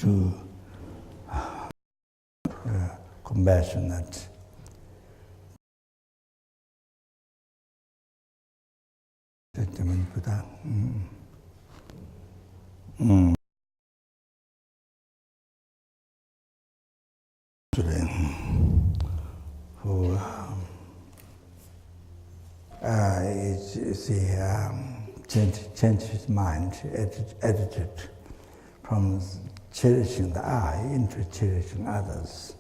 to compassionate. Change his mind, attitude from cherishing the I into cherishing others.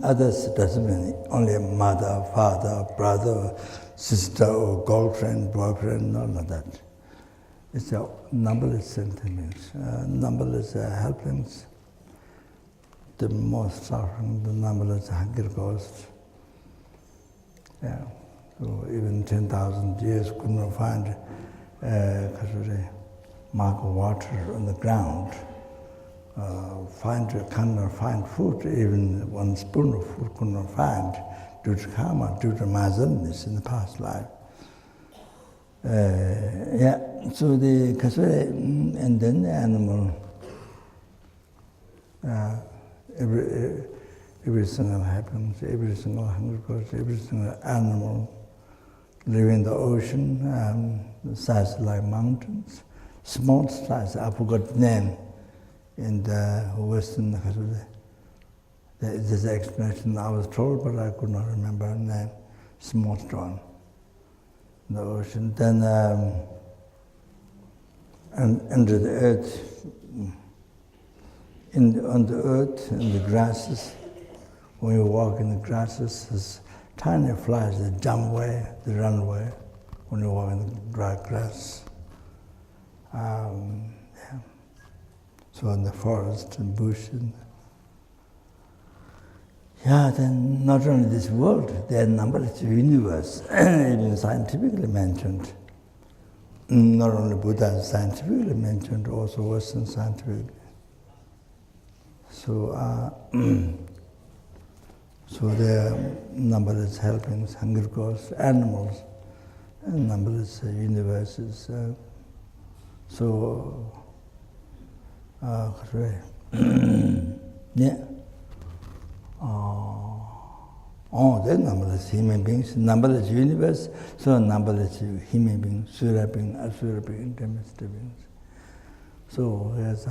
Others doesn't mean only mother, father, brother, sister, or girlfriend, boyfriend, none of that. It's a numberless sentiments, numberless helpings. The most suffering, the numberless hunger ghosts. Yeah. So even 10,000 years couldn't find mark of water on the ground. Cannot find food, even one spoon of food could not find due to karma, due to miserliness in the past life. So the kasure, and then the animal, every single happens, every single hunger goes, every single animal live in the ocean, the size like mountains, small size, I forgot the name. In the Western, there's an explanation I was told, but I could not remember the name. Small stone in the ocean. Then, and under the earth, on the earth, in the grasses, when you walk in the grasses, there's tiny flies that jump away, they run away when you walk in the dry grass. So in the forest and bush, then not only this world, there are numberless universe, even scientifically mentioned. Not only Buddha is scientifically mentioned, also Western scientific. So, so there are numberless helpings, hunger ghosts, animals, and numberless universes. There are numberless human beings, numberless universe, so numberless human beings, Sura beings, Asura beings, domestic beings. So here's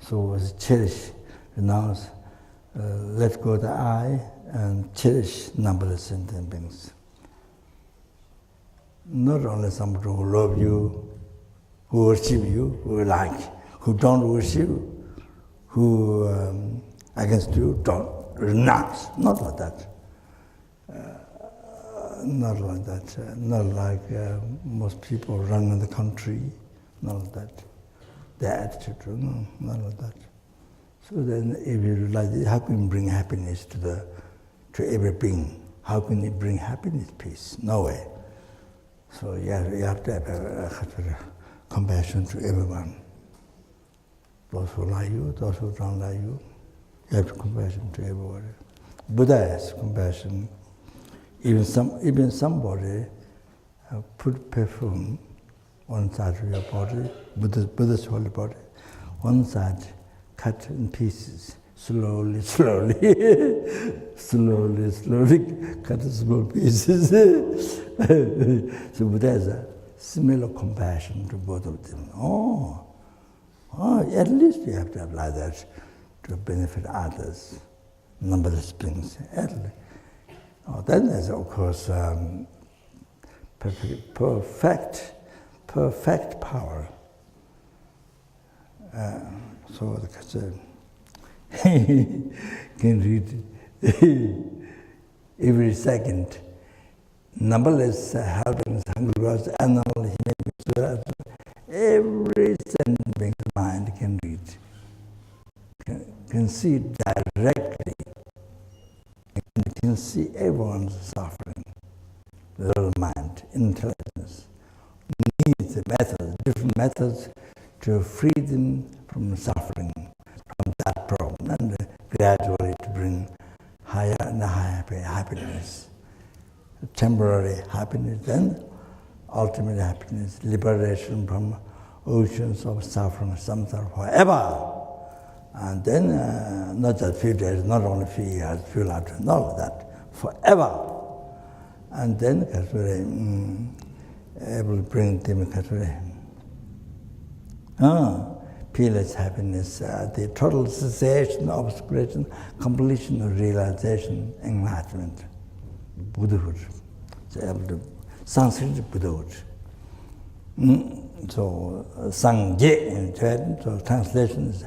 so was cherish, renounce, let go the I, and cherish numberless sentient beings. Not only somebody who love you, who worship you, who like, who don't worship you, who against you, don't renounce. Not like that. Not like that. Not like most people run in the country. Not like that. Their attitude, no, not like that. So then, if you like this, how can you bring happiness to every being? How can you bring happiness, peace? No way. So you have to have compassion to everyone. Those who like you, those who don't like you, you have compassion to everybody. Buddha has compassion. Even somebody put perfume one side of your body, Buddha's holy body, one side cut in pieces, slowly, slowly, cut in small pieces. So Buddha has a similar compassion to both of them. At least you have to apply that to benefit others, numberless beings. Then there's, of course, perfect power. So the concern can read every second numberless helpings, hungry birds, animal, human beings, every sentient being's mind can read, can see directly, and can see everyone's suffering. The little mind, intelligence, needs methods, different methods to free them from suffering, from that problem, and gradually to bring higher and higher happiness, temporary happiness, then ultimate happiness, liberation from oceans of suffering, samsara forever. And then, not just few days, not only few years, few lifetimes, not all that, forever. And then, able to bring them peerless happiness, the total cessation of obscuration, completion of realization, enlightenment, Buddhahood. So able to Sanskrit Buddhahood. So Sangye in Tibetan, so translation is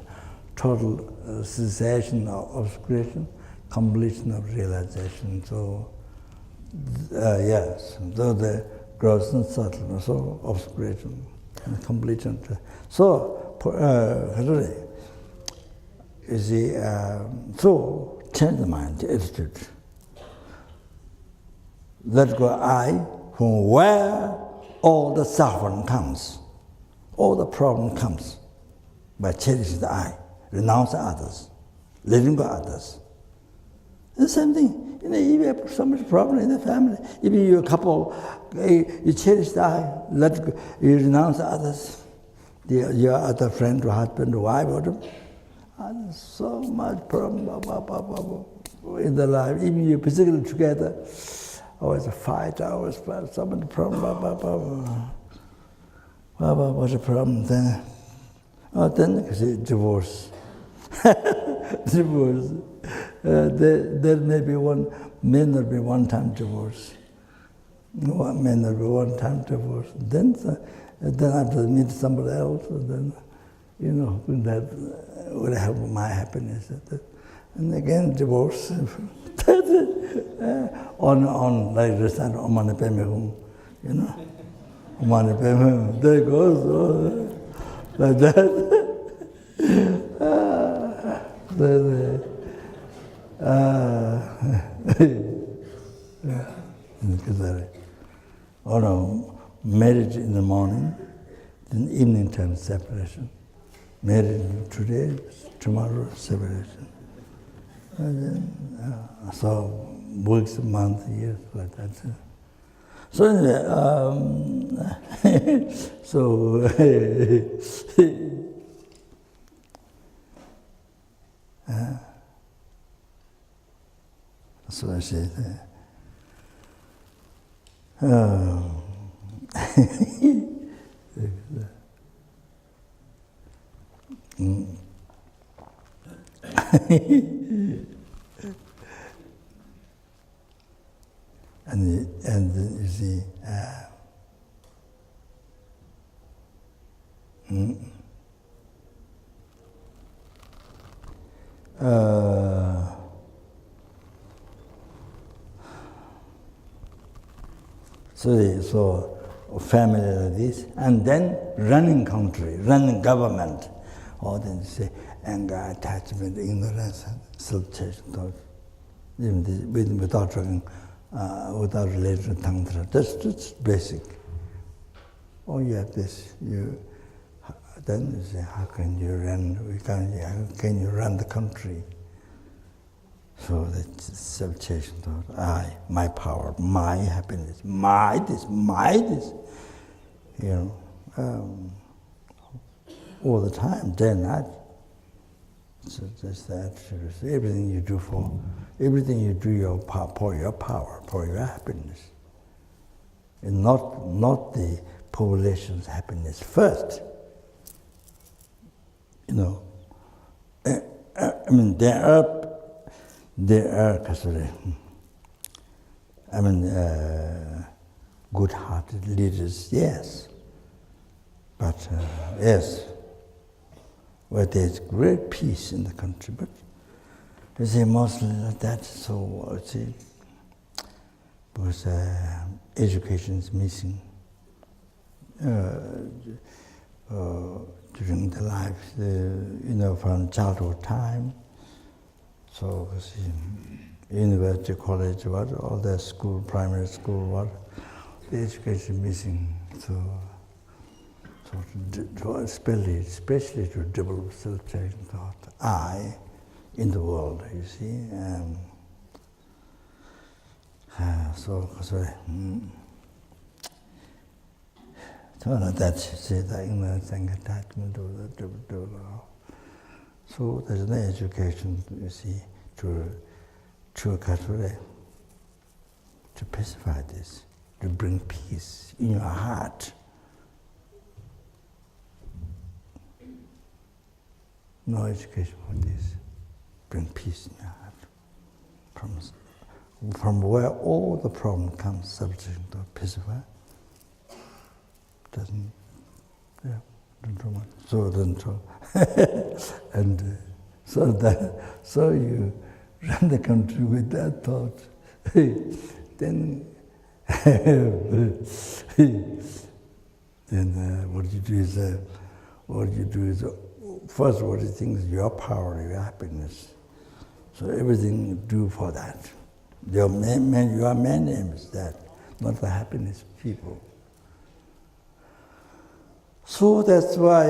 total cessation of obscuration, completion of realization. So yes, though the gross and subtle, so obscuration and completion. So you see, so change the mind, the attitude. Let go I, from where all the suffering comes, all the problem comes, by cherishing the I, renounce others, letting go others. The same thing. If you have so much problem in the family, even you're a couple, you cherish the I, let go, you renounce others, your other friend or husband or wife, and so much problem in the life. Even you physically together, always a fight, always fight, so many problems. What's the problem then? Oh, then you see divorce. Divorce. There may be may not be one-time divorce. May not be one-time divorce. Then after meet somebody else, then that would help my happiness. And again, divorce. on like this and Omani Peme home, Omani Peme, there goes, like that. Oh no, marriage in the morning, then evening time separation. Marriage today, tomorrow separation. And then, so weeks, months, years, like that. So anyway, so I said, and you see, so family like this, and then running country, running government, or then you say anger, attachment, ignorance, self-chasing thoughts, even without talking, without religion, tantra. That's basic. Oh, you have this. Then you say, how can you run? How can you run the country? So that's self-chasing thought. I, my power, my happiness, my this, all the time, day and night. So that's that. Everything you do everything you do for your power, for your happiness. And not the population's happiness first. There are good-hearted leaders, yes. But yes, where there's great peace in the country, but you see mostly like that. So see, because education is missing during the life, from childhood time. So, university, college, all the school, primary school, the education is missing. So especially to develop self-cherishing thought, I, in the world, you see. So that's it. Ignorance and attachment to the develop. So there's no education, you see, to pacify this, to bring peace in your heart. No education for this. Bring peace in your heart. From where all the problem comes, subject to pacify. Don't do much. So don't do. And so you run the country with that thought. Then what you do is first what you think is your power, your happiness. So everything you do for that. Your main aim is that, not the happiness of people. So that's why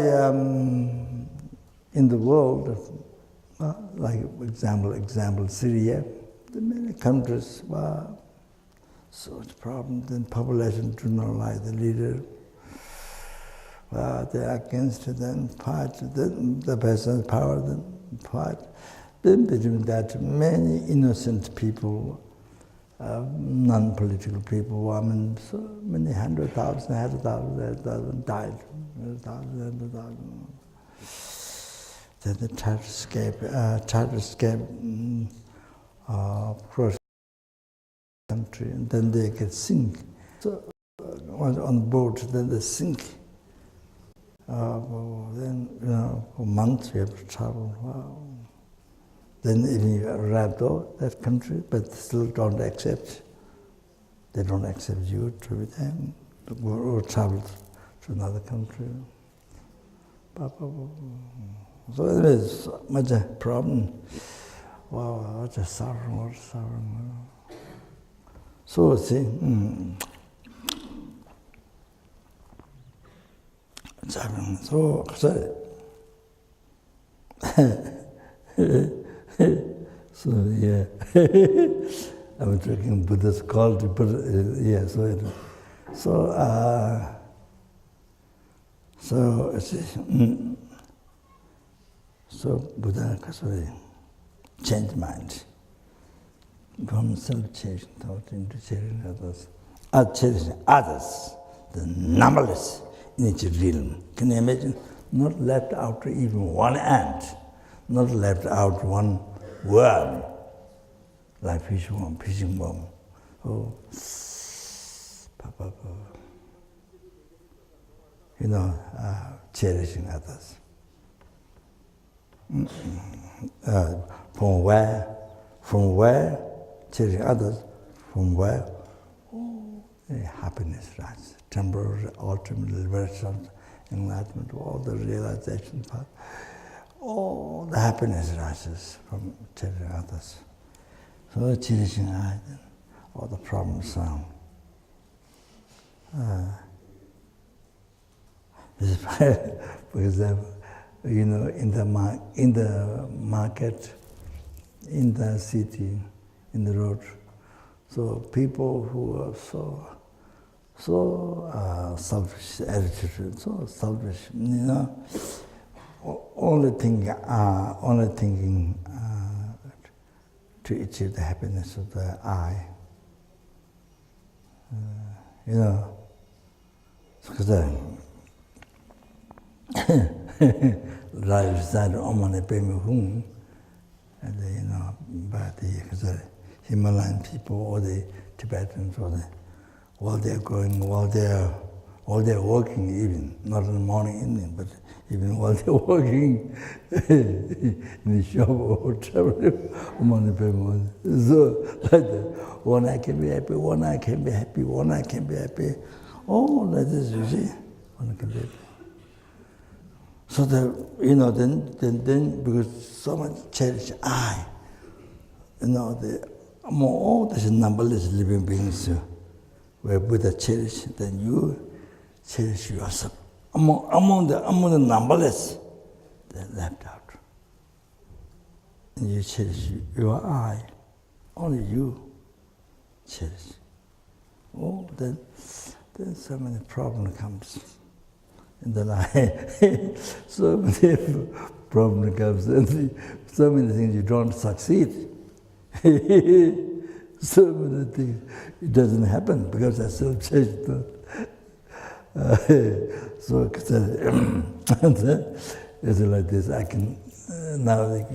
in the world, like example Syria, the many countries were such problems, then population do not like the leader. They are against it, then fight, then the person's power, then fight. Then between that, many innocent people, non-political people, so many hundred thousand died. Then they tried to escape across the country, and then they get sink. So on the boat, then they sink. Then for months you have to travel. Wow. Then if you arrive to that country, but still don't accept, they don't accept you to be them, to go or travel to another country. So it is much a problem. Wow, what a suffering, So see, so yeah, I'm talking Buddha's call to yeah. So Buddha changed mind from self-cherishing thought into cherishing others. Cherishing others, the numberless in each realm. Can you imagine? Not left out even one ant, not left out one worm, like fishing worm. Oh, cherishing others. From where, cherishing others, from where, happiness rises, temporary, ultimate liberation, enlightenment, all the realization part, all the happiness rises from cherishing others. So cherishing others, all the problems down. For example, in the market, in the city, in the road, so people who are so selfish attitude, so selfish, only thinking to achieve the happiness of the I. Because reside Omane Peme Hung, but the Himalayan people or the Tibetans or while they're while they're working even, not in the morning, evening, but even while they're working in the shop or traveling among the people. So, like that, one eye can be happy, one eye can be happy, one eye can be happy. Oh, like this, you see, one can be happy. So that, then because so much cherish I, among all these numberless living beings where Buddha cherish, then you cherish yourself. Among the numberless, they're left out. And you cherish your I, only you cherish. Oh, then so many problems comes in the life. So many problems comes, and so many things you don't succeed. So many things, it doesn't happen because I self-changed. So it's like this. I can now,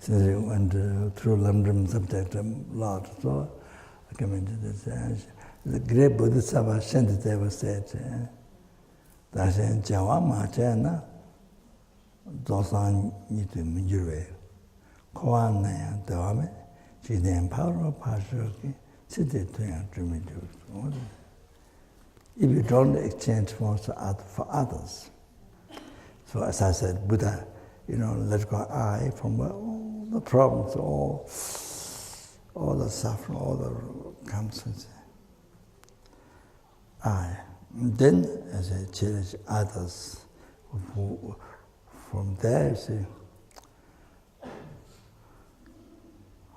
since I went through London subject a lot, so I come into this. The great Bodhisattva Shantideva said, "Dashen Jawa Machana, Dosan Nitu Minjurve, Kopan Naya Dharma, Jiden Paro Pashoki, Siddhi Tuyan Trimidu." If you don't exchange for others. So as I said, Buddha, let go I from all the problems, all the suffering, all the comes. I. And then as I cherish others, from there you see,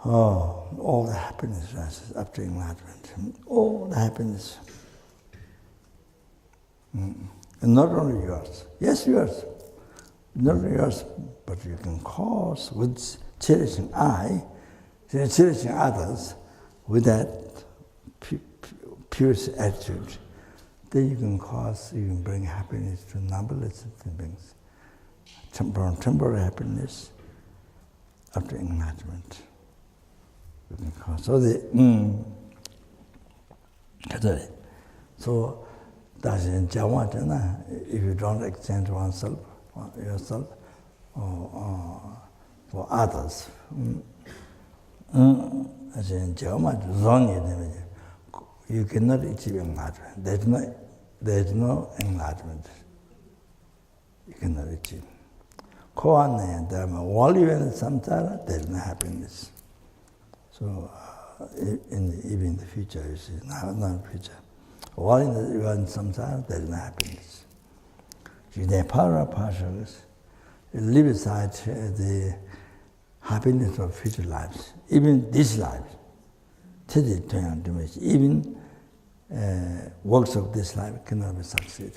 all the happiness rises up to enlightenment. All the happiness. And not only yours. Yes, yours. Not only yours, but you can cause with cherishing I, cherishing others, with that pure attitude, then you can bring happiness to numberless things. Temporary happiness up to enlightenment. You can cause. So that's in Jawa, if you don't exchange yourself or for others, as in Jawa, you cannot achieve enlightenment. There's no enlightenment. You cannot achieve. Kopan and Dharma, while you're in samsara, there's no happiness. So, even in the future, you see, not in the future. While you're in samsara, there's no happiness. You leave aside the happiness of future lives, even this life. Even works of this life cannot be succeed.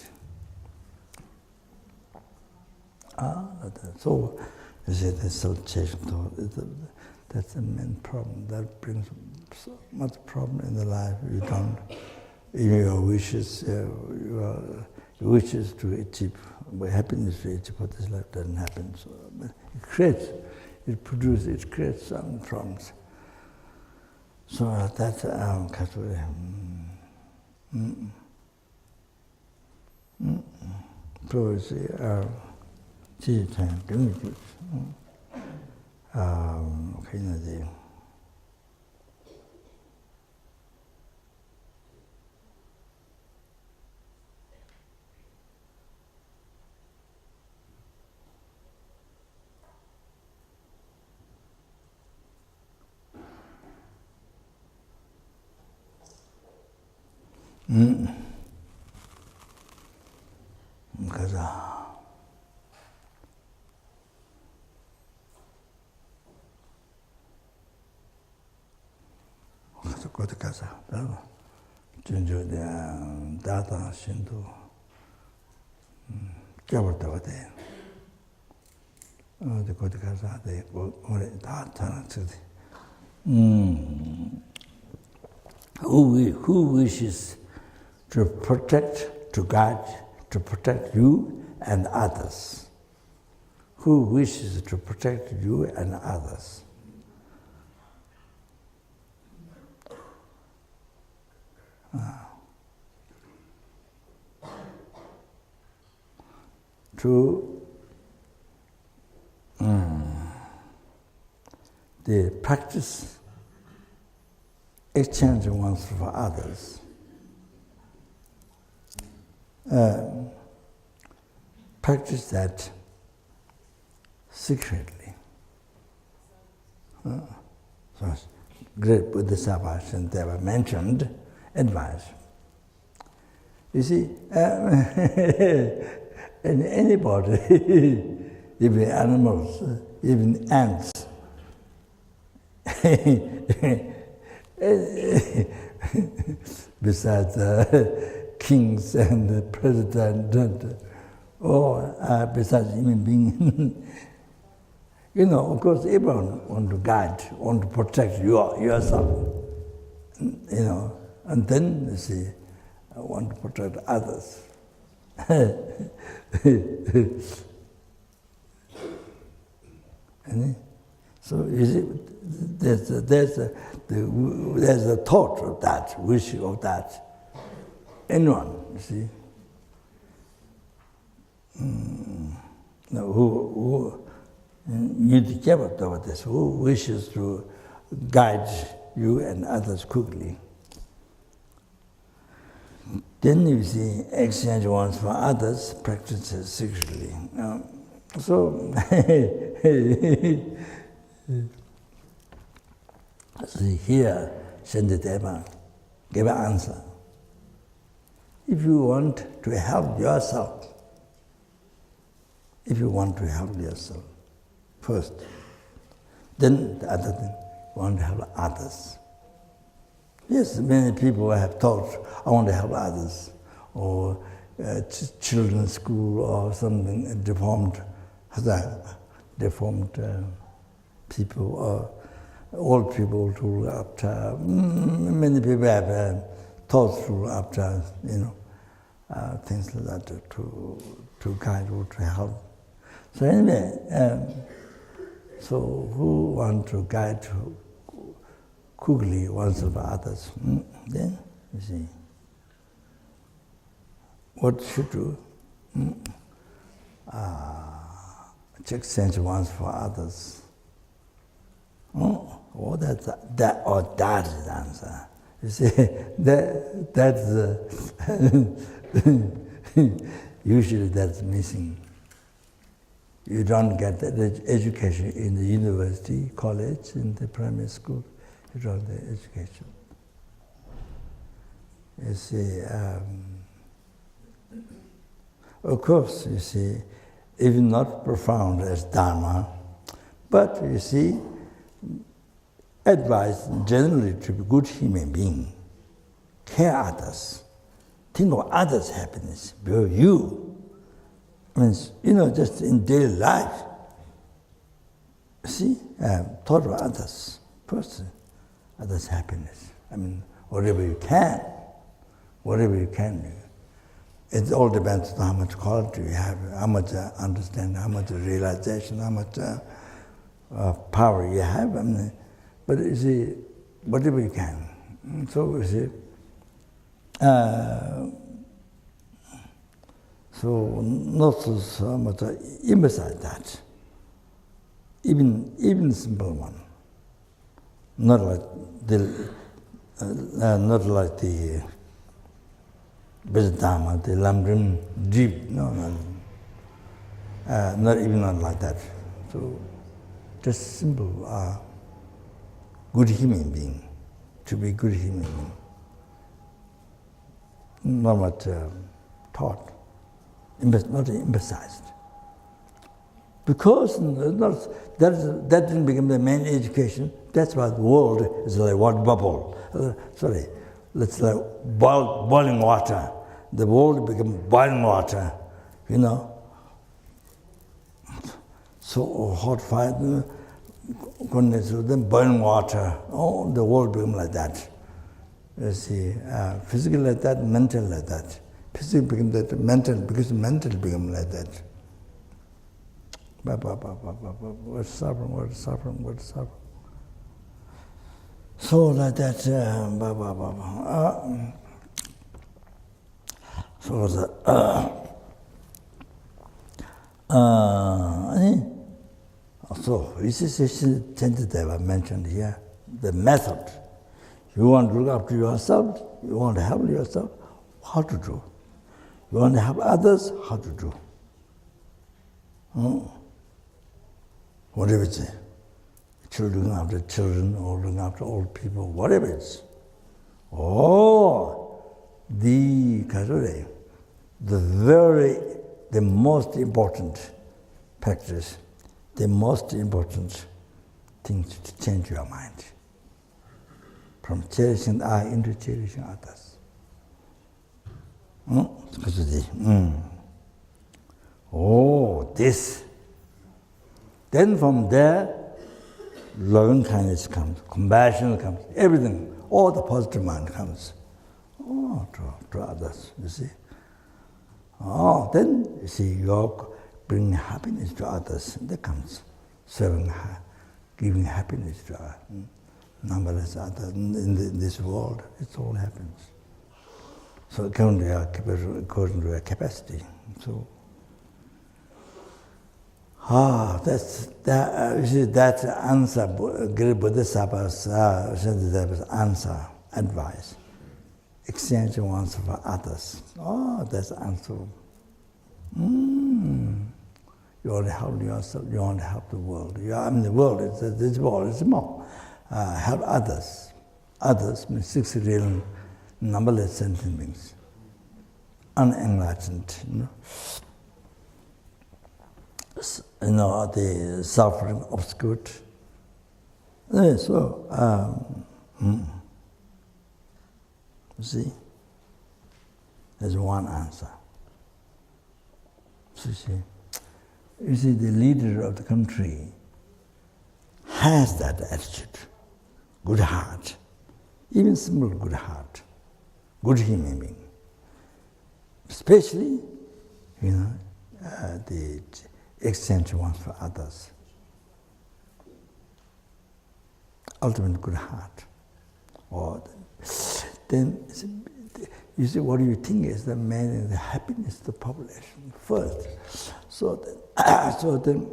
So, you see, the self-changing, that's the main problem. That brings so much problem in the life. You don't, your wishes, your wishes to achieve happiness to achieve for this life doesn't happen. So it creates some problems. So that's so you see, Kota Kasa, Junjo de Data Shinto, Jabartavate, the Kota Kasa, the Data City. Who wishes to protect, to guide, to protect you and others? Who wishes to protect you and others? to the practice exchanging ones for others. Practice that secretly. So great Bodhisattva Shantava mentioned advice. You see, in anybody, even animals, even ants, besides kings and the president, or besides human beings, you know, of course, everyone want to guide, want to protect yourself, you know, and then you see, I want to protect others. So you see, there's a thought of that, wish of that. Anyone, you see, who need to about this, who wishes to guide you and others quickly. Then you see, exchange ones for others, practices secretly. So here, Shantideva gave an answer. If you want to help yourself, first, then the other thing, you want to help others. Yes, many people have thought, I want to help others, or children's school or something, deformed people, or old people to look after. Many people have thoughts to look after, you know, things like that to guide or to help. So anyway, so who want to guide quickly oneself or others? Then you see, what should do? Exchange ones for others. Oh, that is the answer. You see, that's usually that's missing. You don't get that education in the university, college, in the primary school. You don't get education. You see, of course, you see, even not profound as Dharma, but you see, advice generally to be good human being, care others, think of others' happiness, below you. I mean, you know, just in daily life, see, thought of others, first, others' happiness. I mean, whatever you can do. It all depends on how much quality you have, how much understanding, how much realization, how much power you have. I mean, but you see, whatever you can. So you see, so not so much emphasize that. Even simple one, not like the Dharma, the Lamrim deep, no, not even not like that. So just simple, good human being, to be good human being. Not much taught, not emphasized. Because that didn't become the main education, that's why the world is like water bubble. It's like boiling water. The world becomes boiling water, you know. So hot fire, then boiling water. Oh, the world becomes like that. You see, physical like that, mental like that. Physical becomes that, mental, because mental becomes like that. What suffering. So like that, So, this is tentative I mentioned here, the method. You want to look after yourself, you want to help yourself, how to do. You want to help others, how to do. Whatever it is. Children after children, or looking after old people, whatever it is. The most important practice, the most important thing to change your mind. From cherishing I into cherishing others. This. Then from there, loving kindness comes, compassion comes, everything, all the positive mind comes. To others, you see. Then you see, you're bringing happiness to others. That comes, serving, giving happiness to others. Numberless others in this world, it all happens. So according to your capacity. So, that's answer. Great Bodhisattva's answer, advice. Exchange ones for others. That's answer. You want to help yourself, you want to help the world. The world, this world is more. Help others. Others means 6 real numberless sentient beings. Unenlightened, the suffering obscured. You see, there's one answer. You see, the leader of the country has that attitude, good heart, even simple good heart, good human being. Especially, the exchange ones for others. Ultimate good heart. Then, you see, what you think is the happiness of the population first. So then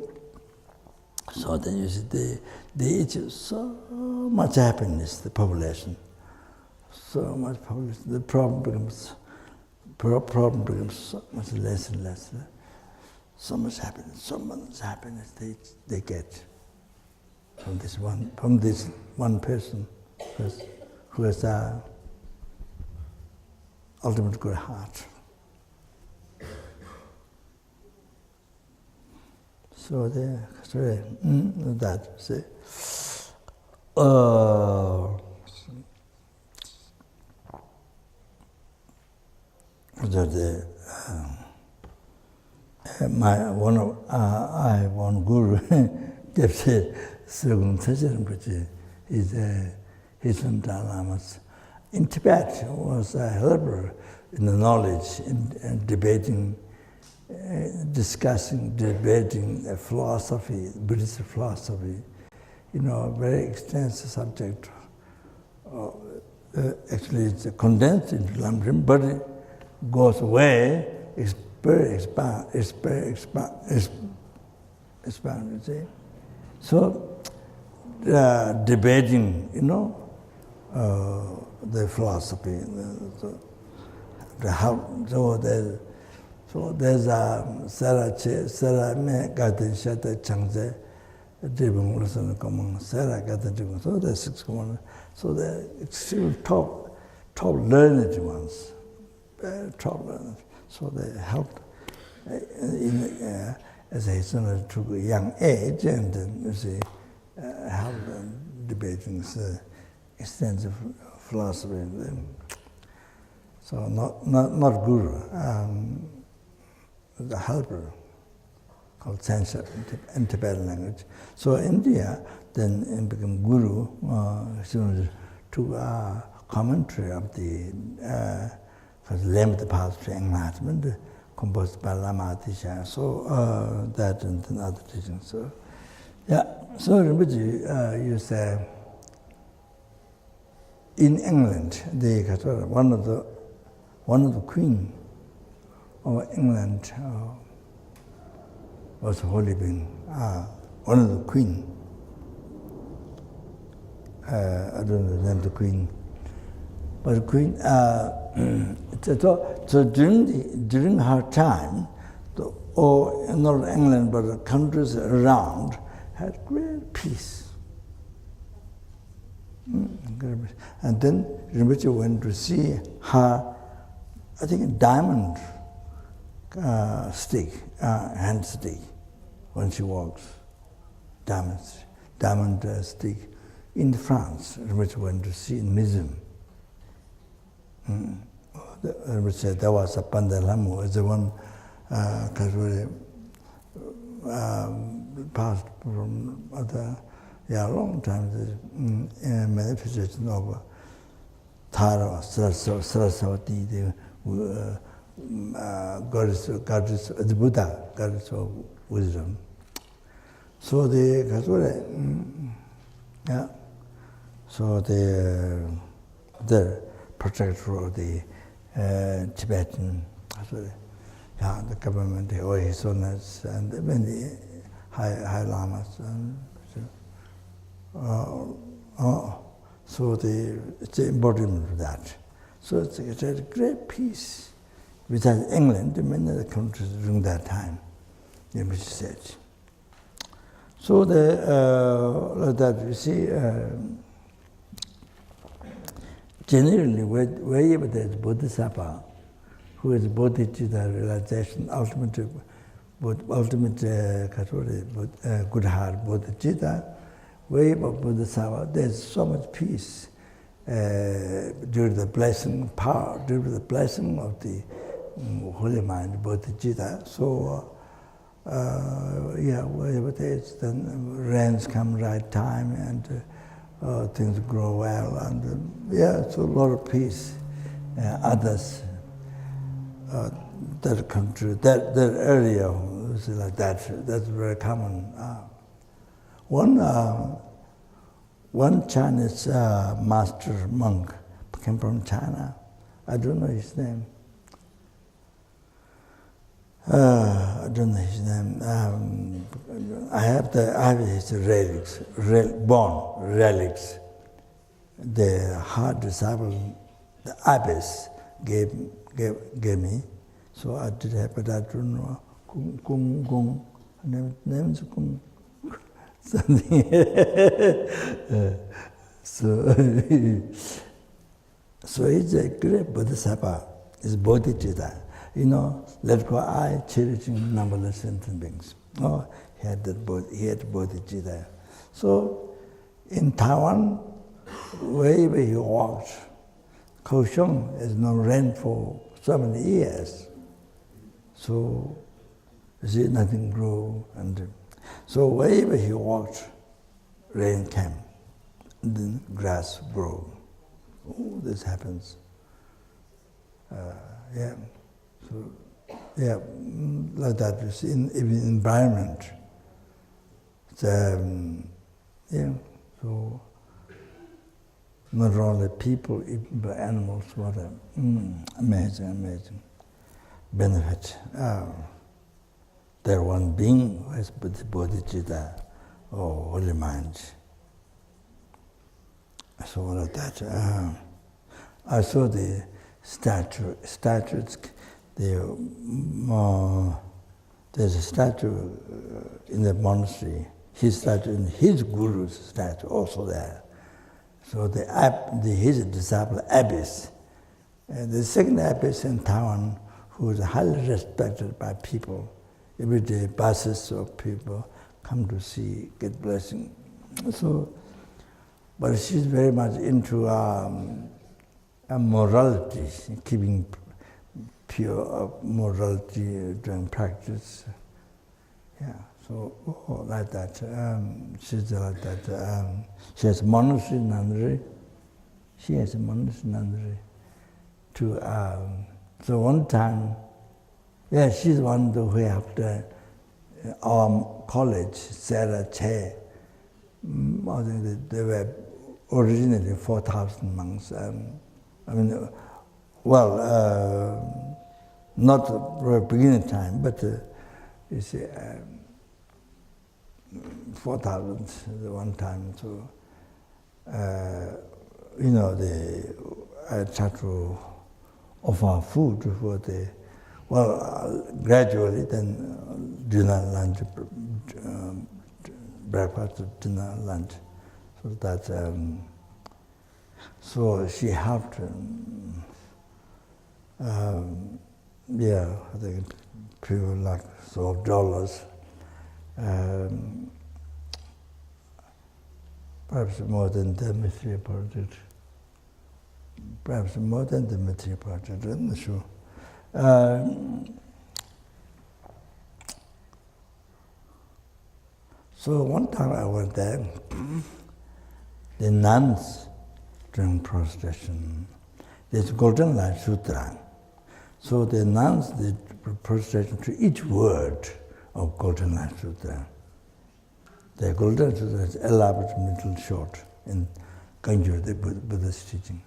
you see, they achieve so much happiness, the population. So much population. The problem becomes so much less and less. So much happiness they get from this one person who has a ultimate good heart. So that see. One guru, he's from Dharmas. In Tibet, was a helper in the knowledge, in debating, debating philosophy, Buddhist philosophy. A very extensive subject. Actually, it's condensed into Lamrim, but it goes away. It's very expanded, you see. So, debating, the philosophy. So there's a Sara me Gaten Shata Changze, Dribung Lusan Komong, Sara Gaten Dribung. So there's 6 commandments. So the extreme top learned ones, top learned. So they helped as a son to a young age, and you see, helped debating extensive philosophy. So not guru, the helper called Sanskrit in Tibetan language. So India then became guru to a commentary of the limited path to enlightenment, composed by Lama Atisha. So that and other teachings. So so Rinpoche, you say, in England, one of the queen of England, was a holy being, one of the queen. I don't know the name of the queen. But the queen, so during her time, not England, but the countries around had great peace. And then Rinpoche went to see her, I think, a diamond stick, hand stick, when she walks. Diamond stick. In France, Rinpoche went to see in museum. Rinpoche, there was a Pandalamu, was the one passed from other, a long time, manifestation of Tara, Saraswati, the goddess, the Buddha, goddess of wisdom. So the so the protector of the Tibetan, the government, his honors, and many high lamas, and so it's the embodiment of that. So it's a great peace. Besides England, many other countries during that time, Rinpoche said. So that you see, generally, wherever there is Bodhisattva, who is Bodhicitta realization, ultimate good heart Bodhicitta, wherever Bodhisattva, there's so much peace due to the blessing power, due to the blessing of the holy mind Bodhicitta. So, wherever there is, then rains come right time and things grow well, and so a lot of peace. Others, that country, that area, is like that. That's very common. One Chinese master monk came from China. I don't know his name. I don't know his name. I have his relics, bone relics. The hard disciple, the abbess gave me. So I did have, but I don't know. Kung, name is Kung. Something. So he's a great Bodhisattva. It's Bodhicitta. Let go I, cherishing numberless sentient beings. He had Bodhicitta. So in Taiwan, wherever he walked, Kaohsiung has no rain for so many years. So you see, nothing grew, and so wherever he walked, rain came, and then grass grew. This happens. So, like that, you see, in environment. So not only people, but animals, whatever. Amazing benefit. There one being who has Bodhicitta, holy mind. So like that. I saw the statues. There's a statue in the monastery. His statue and his guru's statue also there. So his disciple abbess, the second abbess in Taiwan, who is highly respected by people. Every day, buses of people come to see, get blessing. So, but she's very much into morality, keeping pure morality during practice. So like that. She's like that. She has monastery, nunnery. So one time, she's one who helped our college, Sarah Che. There were originally 4,000 monks. Not for a beginning time, but you see, 4,000 one time. So, I tried to offer food for the, gradually then dinner, lunch, breakfast, dinner, lunch. So that, so she helped, I think few lakhs of dollars, perhaps more than the material project. Perhaps more than the material project, I'm not sure. So one time I went there, the nuns during prostration, there's Golden Line Sutra. So the nuns did prostration to each word of Golden Line Sutra. The Golden Sutra is elaborate, middle, short in Kangyur, the Buddhist teaching.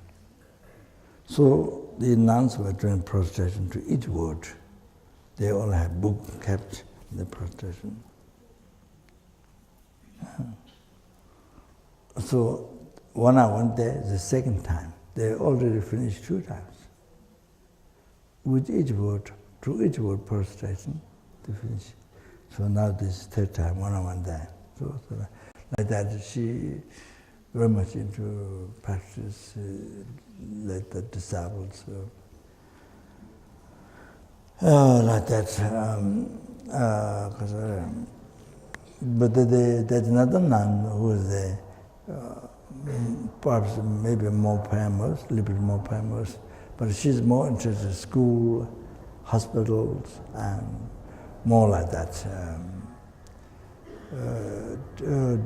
So the nuns were doing prostration to each word. They all had book kept in the prostration. So when I went there the second time, they already finished 2 times. With each word, to each word prostration, to finish. So now this third time when I went there. So like that, she very much into practice, like the disciples. Like that. But there's another nun who is there, perhaps maybe more famous, a little bit more famous, but she's more interested in school, hospitals, and more like that.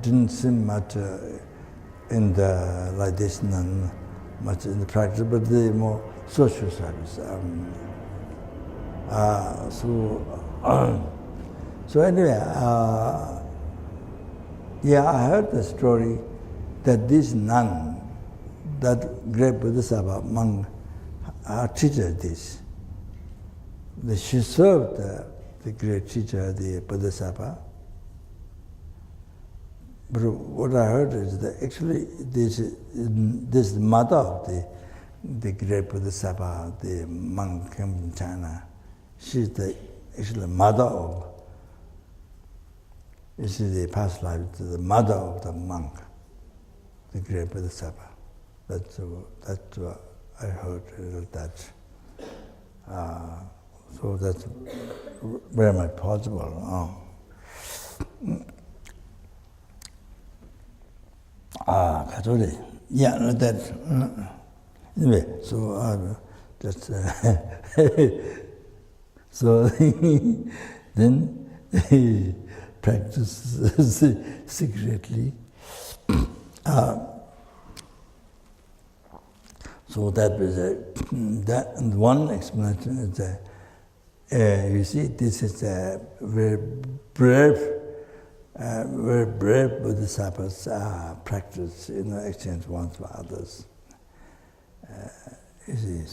Didn't seem much in the, like this nun, much in the practice, but the more social service. So anyway, I heard the story that this nun, that great Bodhisattva monk, teacher this. She served the great teacher, the Bodhisattva. But what I heard is that actually this mother of the great Bodhisattva, the monk in China, she's the actually mother of. This is the past life, the mother of the monk, the great Bodhisattva. That's what I heard that. So that's very much possible. Yeah, that. Anyway, so just so then. Practice secretly. So that was that. And one explanation is that you see, this is a very brave Bodhisattvas practice, exchange ones for others. You see,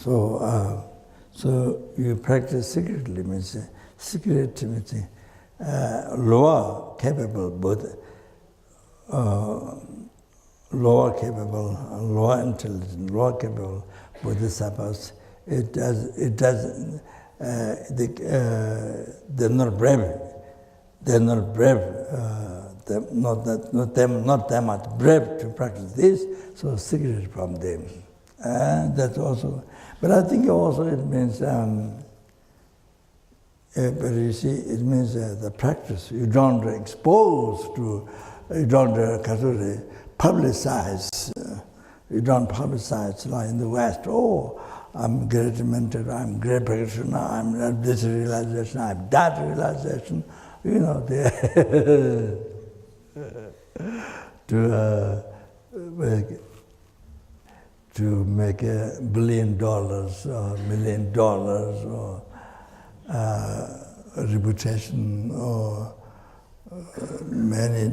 so you practice secretly means secret means. Lower capable, lower intelligent, lower capable Bodhisattvas. They're not brave. They're not brave. Not that much brave to practice this. So secret from them. That's also. But I think also it means. But you see, it means the practice. You don't expose to, you don't publicize. You don't publicize like in the West. Oh, I'm great mentor, I'm great practitioner, I'm this realization, I'm that realization. To make $1 billion or $1 million or. Reputation or many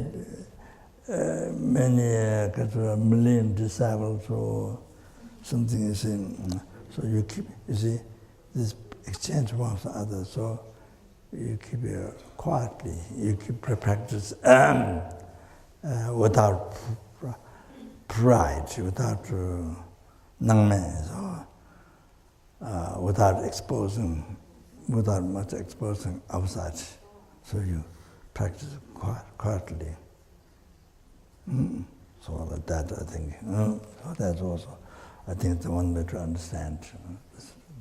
million disciples or something you see. So you keep, you see, this exchange one for others. So you keep it quietly, you keep practice without pride, without nangmens, or without exposing, without much exposing outside. So you practice quietly. So like that, I think. So that's also, I think, the one way to understand.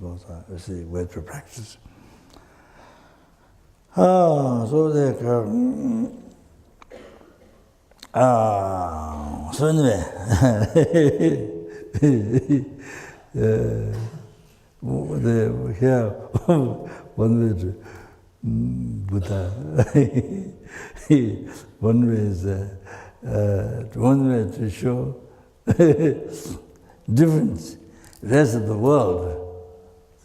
Those are the way to practice. So anyway, here one way to Buddha. One way to show difference. Rest of the world,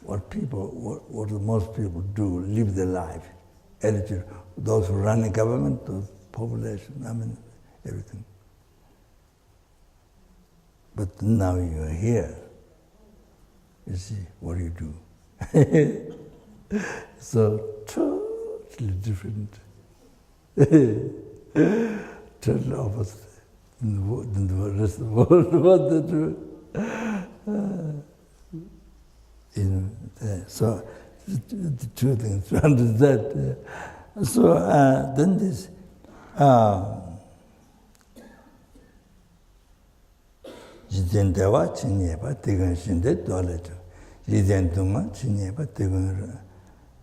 what most people do, live their life, attitude. Those who run the government, the population, I mean, everything. But now you're here. You see, what do you do? So totally different. Totally opposite than the rest of the world, what they do. So the two things to understand. So then this Jiden dewa chinyeba tigun shinde dole chung. Jiden dunga chinyeba tigun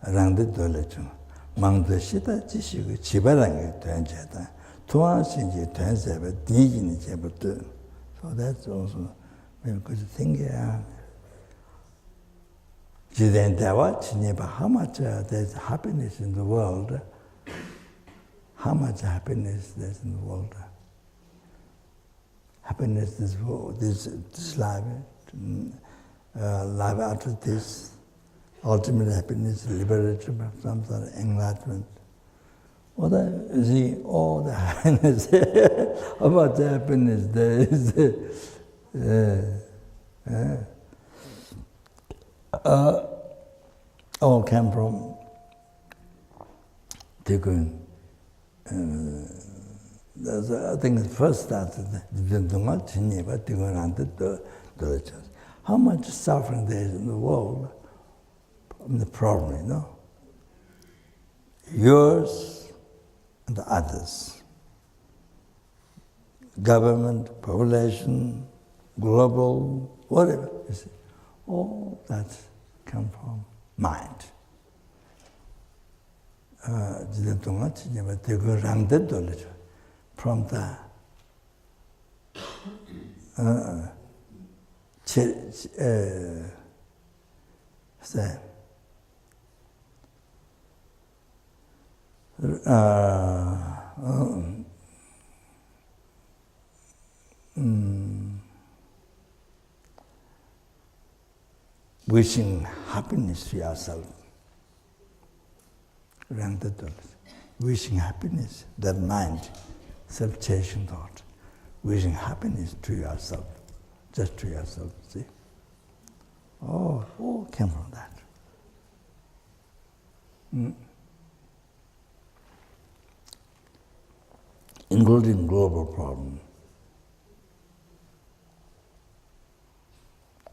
rangde dole chung. Mangdo shita jishigu chibarangi tuanjeta. Tuan shinji tuanseba dijini jebutu. So that's also maybe good thing. Jiden dewa chinyeba, how much there's happiness in the world. How much happiness there's in the world. Happiness, this life, life after this, ultimate happiness, liberation from some sort of enlightenment. What you see, all the happiness, how much happiness there is. All came from Tikkun. I think it first started how much suffering there is in the world, the problem, you know. Yours and the others. Government, population, global, whatever. You see. All that come from mind. From the wishing happiness to yourself. Wishing happiness, that mind, self-cherishing thought, wishing happiness to yourself, just to yourself, see? All came from that. Including global problem.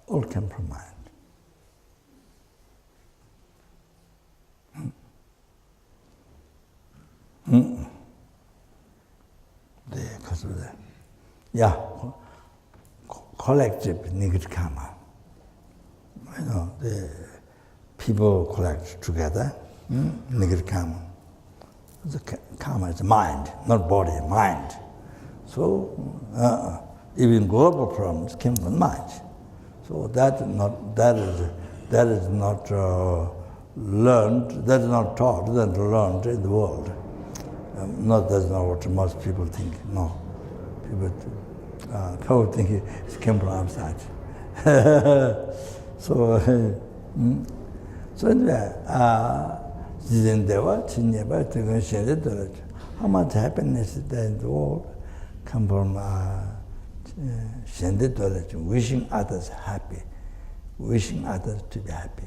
All came from mind. Because of that. Yeah, collective negative karma. You know, the people collect together, negative karma. The karma is mind, not body, mind. So even global problems came from mind. So that is not learned, that is not taught, that is learned in the world. That's not what most people think. No, people think it came from outside. So anyway, how much happiness is there in the world come from wishing others happy, wishing others to be happy.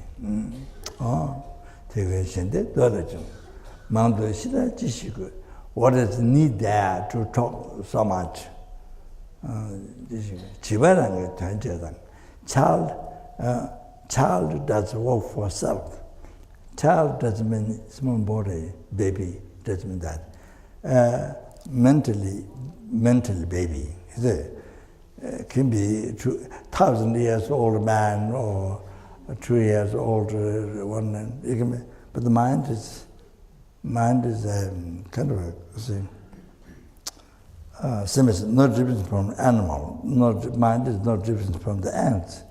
What is the need there to talk so much? Child does work for self. Child doesn't mean small body, baby, doesn't mean that. Mentally baby. Can be 1,000 years old man or 2 years old one. But the mind is kind of no different from animal. Mind is no different from the ants,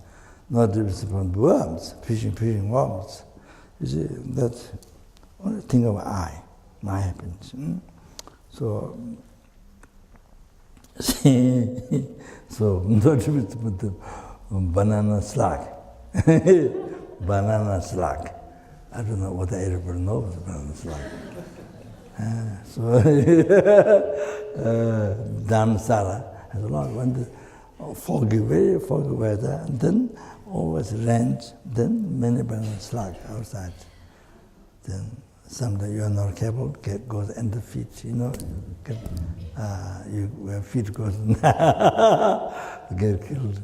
no different from worms, fishing worms. You see, that's only thing of I happens. So no difference with the banana slug. Banana slug. I don't know what everybody knows banana slug. Dhammasara has a lot. When the very foggy weather, and then always rains, then many banana slug outside. Then sometimes you are not careful, goes in the feet, your feet goes, get killed.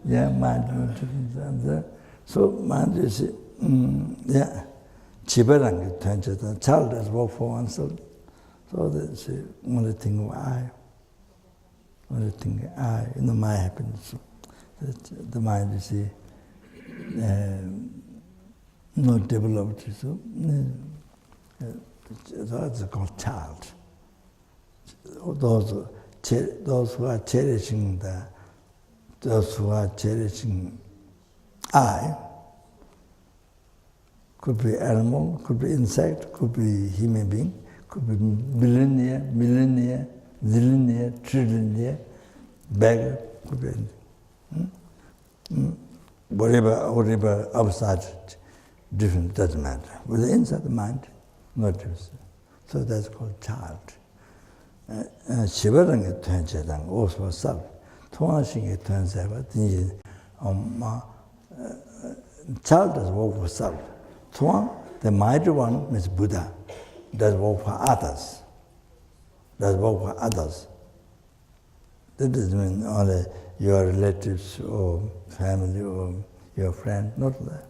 Mind. So mind is, chibarang, child does work for oneself. So that's the only thing of I. Only thing I, my happiness. The mind is not developed. So that's called child. Those who are cherishing I, could be animal, could be insect, could be human being, could be millionaire, zillionaire, trillionaire, beggar, could be anything. Whatever outside different doesn't matter. With the inside the mind, not different. So that's called child. Shivaranga tuanchedang, also self. Tuanshinga tuanseva, child does work for self. Tuan, the mighty one, means Buddha, does work for others. That doesn't mean only your relatives or family or your friend, not that.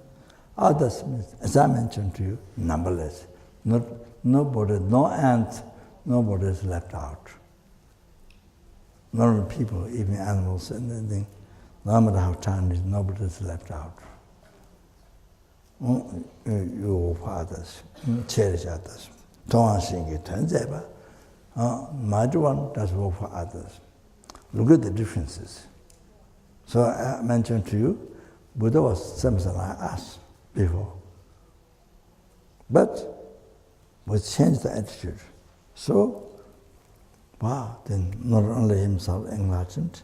Others means, as I mentioned to you, numberless. Nobody, no ant, nobody is left out. Not only people, even animals and anything. No matter how tiny, nobody is left out. You work for others, cherish others. Mighty one does work for others. Look at the differences. So I mentioned to you, Buddha was something like us before. But we changed the attitude. So, then not only himself enlightened,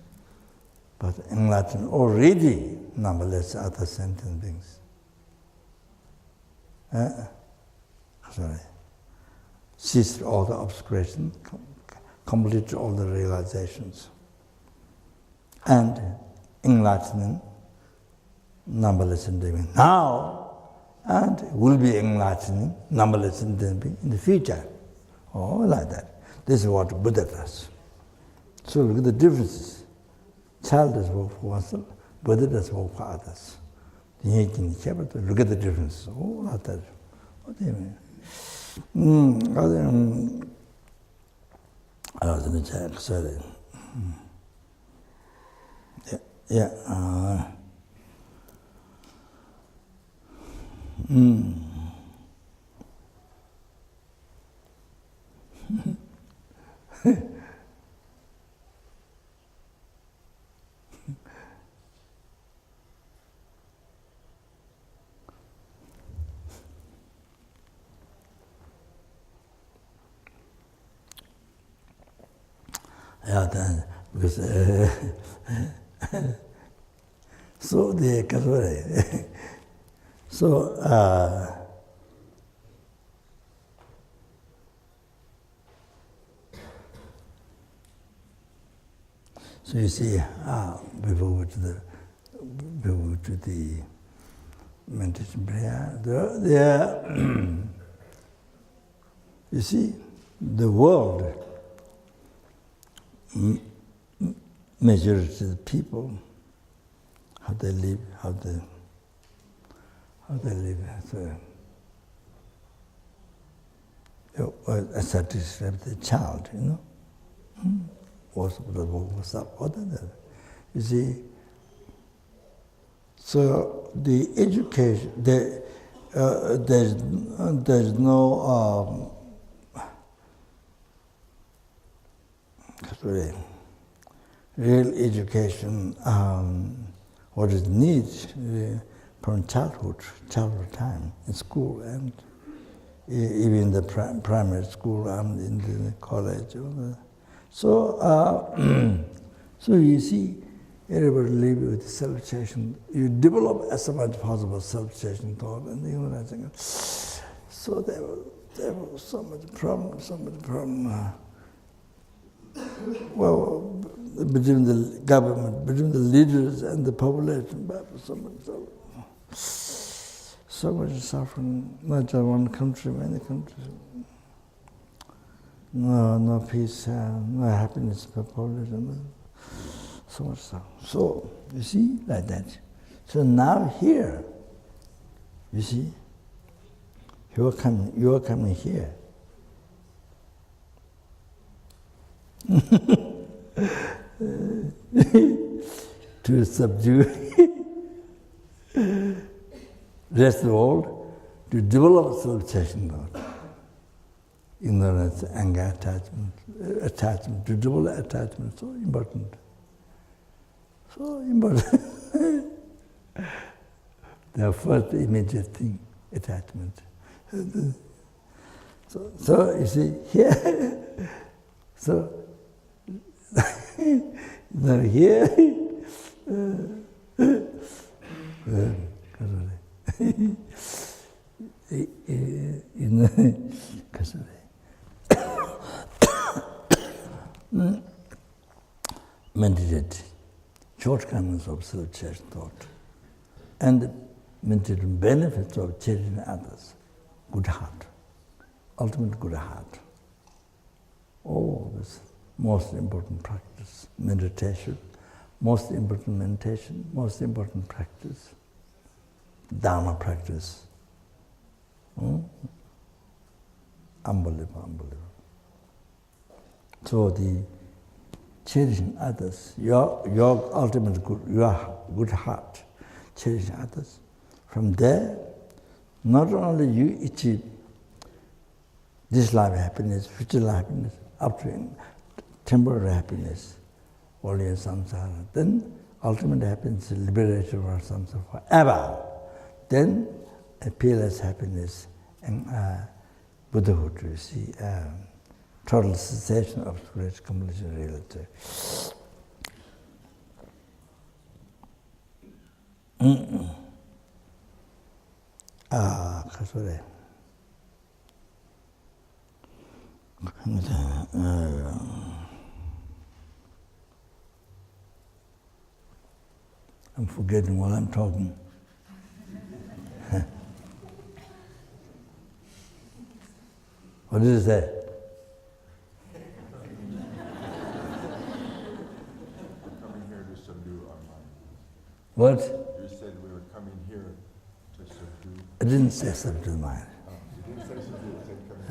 but enlightened already numberless other sentient beings. Ceased all the obscuration, completed all the realizations. And enlightening numberless sentient beings now, and will be enlightening numberless sentient beings in the future. Oh, like that. This is what Buddha does. So look at the differences. Child does work for oneself, Buddha does work for others. Look at the differences. Oh, like that. What do you mean? Sorry. Then, because so the so you see, before people to the meditation prayer. There, you see, the world, majority of the people, how they live, how they live as a the child, you know. What's up? What is that? You see, so the education, there's no real education. What is needed from childhood time in school and even the primary school and in the college. So, so you see, everybody live with self-chasing. You develop as much as possible self-chasing thought, and you know, so there was so much problem. Well, between the government, between the leaders and the population, so much suffering, not just one country, many countries. No peace, no happiness for population, so much suffering. So, you see, like that. So now here, you see, you are coming here. To subdue rest of the world, to develop self-chasing thought. Ignorance, anger, attachment, to develop attachment, so important. So important. The first immediate thing, attachment. So you see, here, so now here, meditate shortcomings of self-chasing thought and meditate benefits of cherishing others, good heart, ultimate good heart. Oh, this most important practice, meditation, most important meditation, most important practice, Dharma practice. Unbelievable. So the cherishing others, your ultimate good, your good heart, cherishing others. From there, not only you achieve this life happiness, future life happiness, up to temporary happiness, all your samsara, then ultimate happiness is liberation from samsara forever. Then a peerless happiness and Buddhahood, you see, total cessation of spiritual completion reality. Kasure. I'm forgetting while I'm talking. What did it say? We're coming here to subdue our mind. What? You said we were coming here to subdue. I didn't say subdue the mind. Oh, you didn't say subdue, you said coming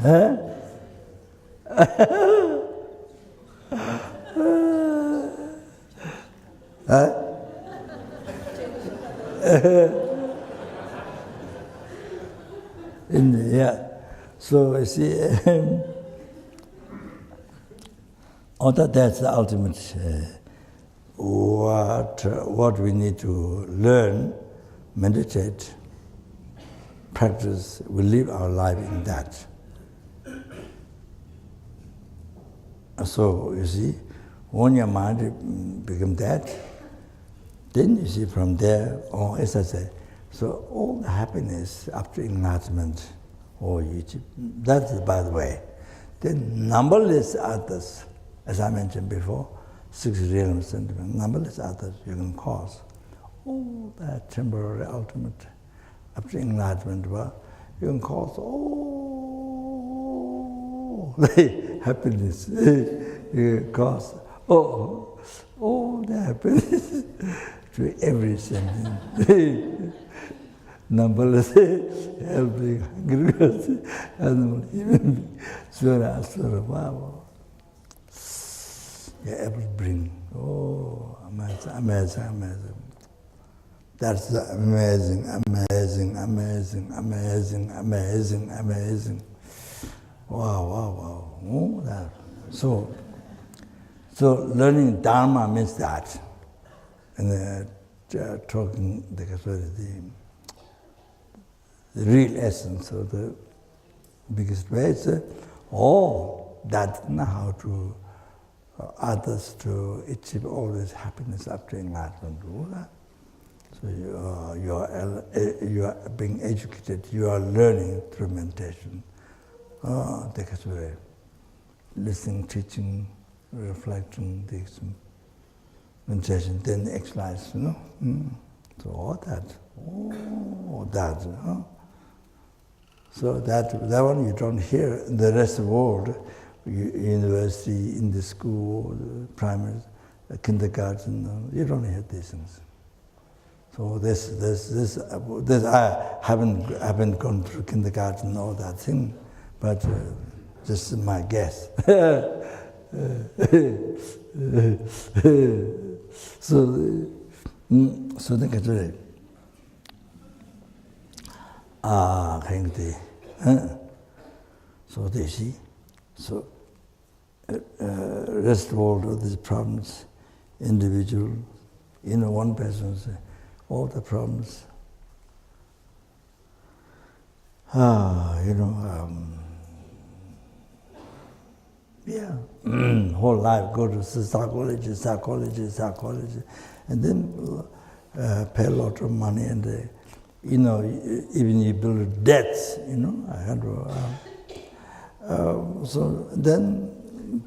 Yeah. So you see, that's the ultimate. What we need to learn, meditate, practice. We live our life in that. So you see, when your mind becomes that, then you see from there, or as I say, so all the happiness after enlightenment, that's by the way. Then numberless others, as I mentioned before, 6 realms sentiment, numberless others you can cause. all that temporary ultimate after enlightenment, you can cause all the happiness. You cause all the happiness to every sentence. Numberless, helping, hungry, animal, human being, Swara, Aswara, wow. You're able to bring, amazing, amazing, amazing. That's the amazing, amazing, amazing, amazing, amazing, amazing. Wow, wow, wow. Oh, that. So learning Dharma means that. And talking the real essence of the biggest way is that's not how to others to achieve all this happiness after enlightenment. So you are being educated, you are learning through meditation. Listening, teaching, reflecting, this meditation, then exercise, So all that. So that one you don't hear in the rest of the world, university, in the school, primary, kindergarten, you don't hear these things. So this I haven't gone through kindergarten, all that thing, but this is my guess. So the Kachore. So they see. So rest of all of these problems, individual, one person's, all the problems. Whole life go to psychology, and then pay a lot of money, and even you build debts, so then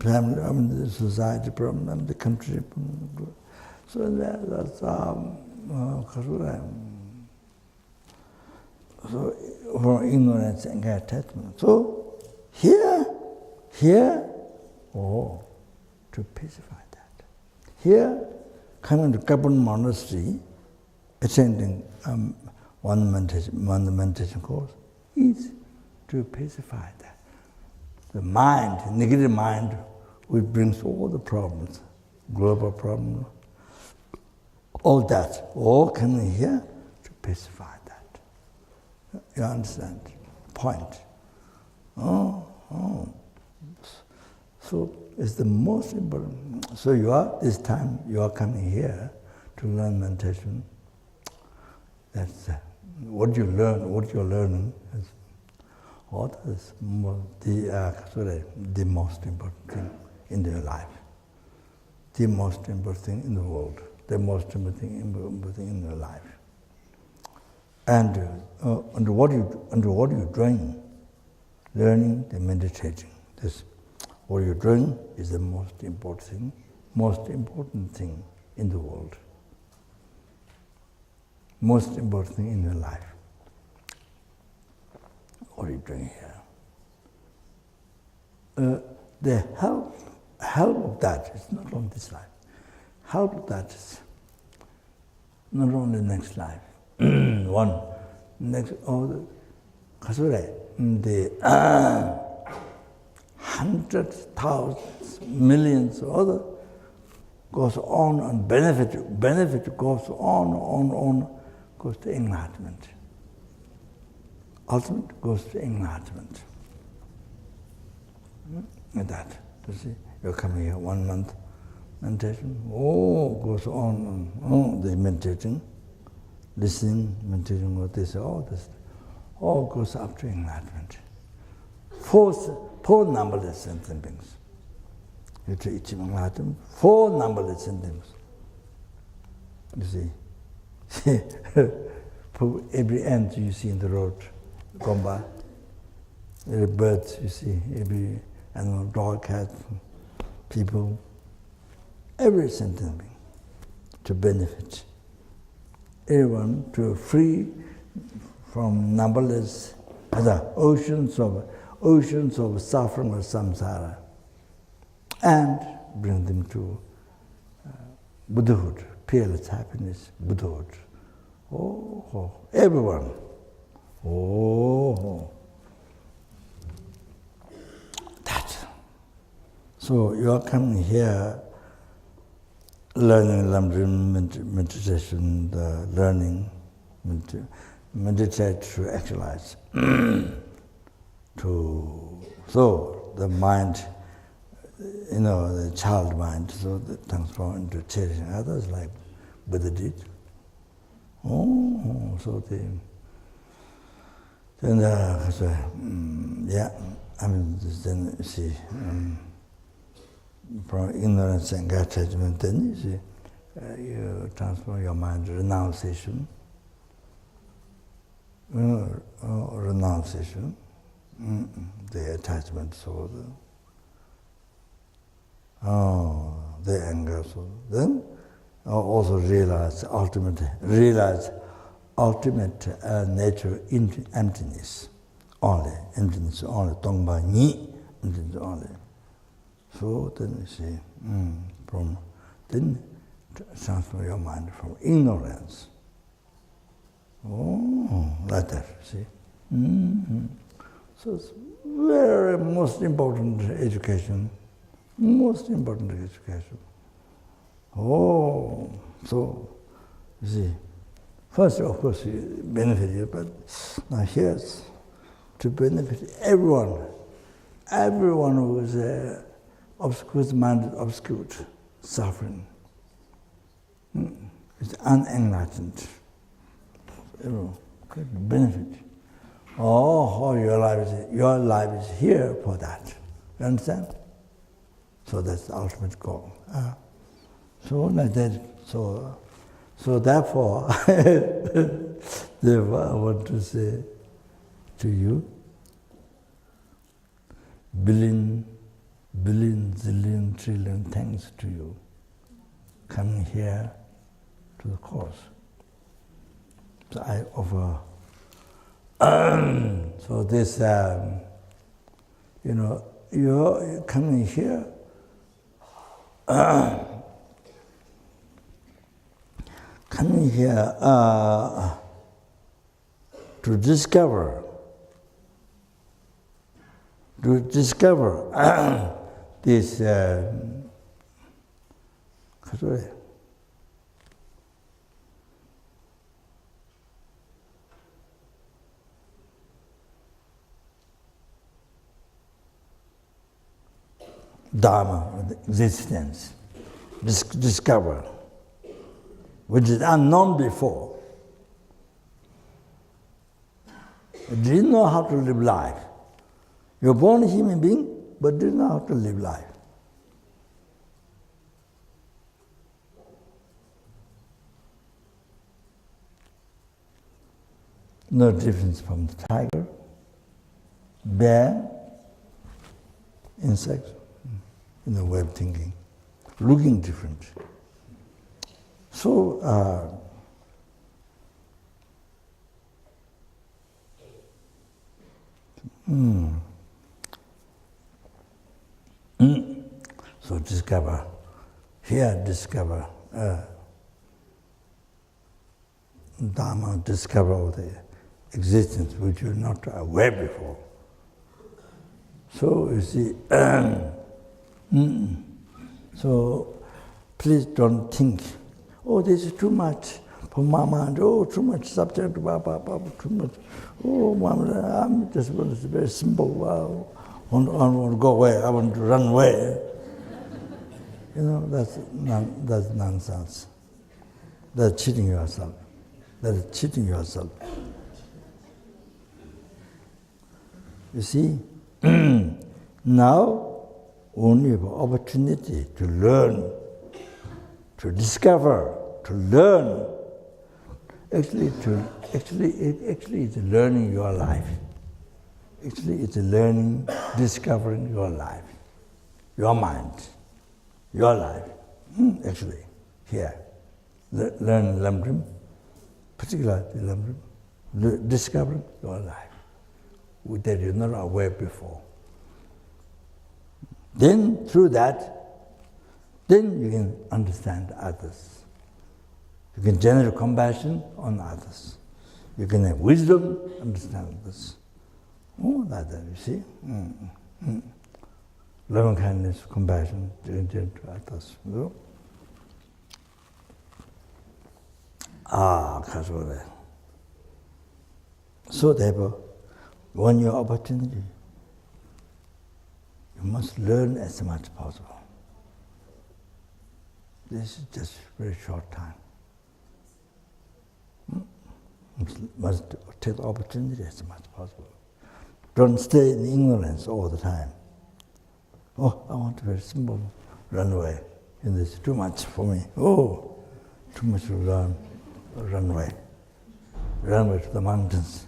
family, the society problem, the country problem. So that's so for ignorance and attachment. So here, to pacify that. Here, coming to Kopan monastery, attending one meditation course, is to pacify that. The mind, negative mind, which brings all the problems, global problems, all that, all coming here to pacify that. You understand? Point. So it's the most important. So this time you are coming here to learn meditation. That's what you learn, what you're learning. What is the most important thing in your life, the most important thing in the world, the most important thing in your life. And what you're doing, learning and meditating. What you're doing is the most important thing in the world. Most important thing in your life. What are you doing here? The help of that is not on this life. Help of that is not on the next life. The hundreds, thousands, millions of other goes on and benefit goes on, goes to enlightenment. Ultimate goes to enlightenment. And that, you see, you're coming here 1 month meditation, goes on, the meditating, listening, meditating, what they say, all goes up to enlightenment. Four numberless sentient beings. You to achieve enlightenment, 4 numberless sentient beings. You see, for every ant you see in the road, come by, every birds you see, every animal, dog, cat, people, every sentient being to benefit everyone to free from numberless other oceans of suffering or samsara, and bring them to Buddhahood, peerless happiness, Buddhahood. Oh, everyone. Oh, that. So you are coming here, learning Lamdrim meditation, meditate to actualize. So the mind, the child mind, so that transform into cherishing others like Buddha did. Oh, so then then you see, from ignorance and attachment, then you see, you transform your mind to renunciation. Renunciation, the attachment, so the anger, so then also realize ultimate nature in emptiness only, tongpa ni, emptiness only. So then you see, then transform your mind from ignorance. Oh, like that, see. So it's very most important education. Most important education. Oh, so you see, first of course you benefit you, but now here's to benefit everyone. Everyone who is whose mind is obscured, suffering, is unenlightened. Everyone could benefit. Oh, your life is here for that. You understand? So that's the ultimate goal. So like that. So therefore, I want to say to you, billion, zillion, trillion thanks to you coming here to the course. So I offer. So this, you're coming here. Coming here to discover this Dharma, existence, discover, which is unknown before. You didn't know how to live life. You're born a human being, but didn't know how to live life. No difference from the tiger, bear, insects, in the way of thinking, looking different. So, so discover Dharma, discover all the existence which you're not aware before. So you see, so please don't think, oh, this is too much for my mind, oh, too much subject, too much, oh, Mama, I'm just want to be very simple, I want to go away, I want to run away. That's nonsense. That's cheating yourself. You see, now only have opportunity to learn, to discover, to learn. Actually, it's learning your life. Actually, it's learning, discovering your life, your mind, your life. Actually, here, learn Lamdrim, particularly discovering your life that you're not aware before. Then through that, then you can understand others. You can generate compassion on others. You can have wisdom, understand others. Oh, that you see. Loving kindness, compassion, to others. No? So therefore, when you have opportunity, you must learn as much as possible. This is just a very short time. Must take the opportunity as much as possible. Don't stay in ignorance all the time. Oh, I want to be simple, run away. And this is too much for me. Oh, too much to learn, run away. Run away to the mountains,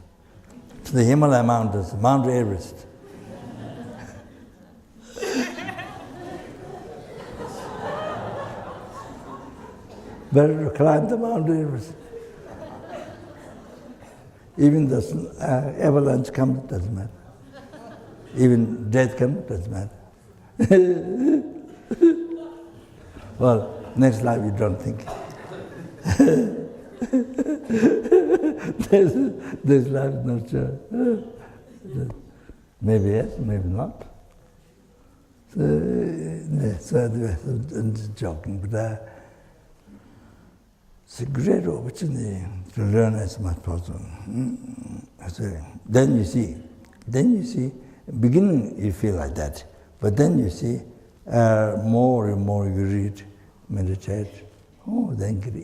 to the Himalaya mountains, Mount Everest. Better to climb the Mount Everest. Even the avalanche comes, doesn't matter. Even death comes, doesn't matter. Well, next life you don't think. this life is not sure. Maybe yes, maybe not. So I'm just joking, but it's a great opportunity to learn as much as possible. So then you see, beginning you feel like that, but then you see, more and more you read, meditate, then get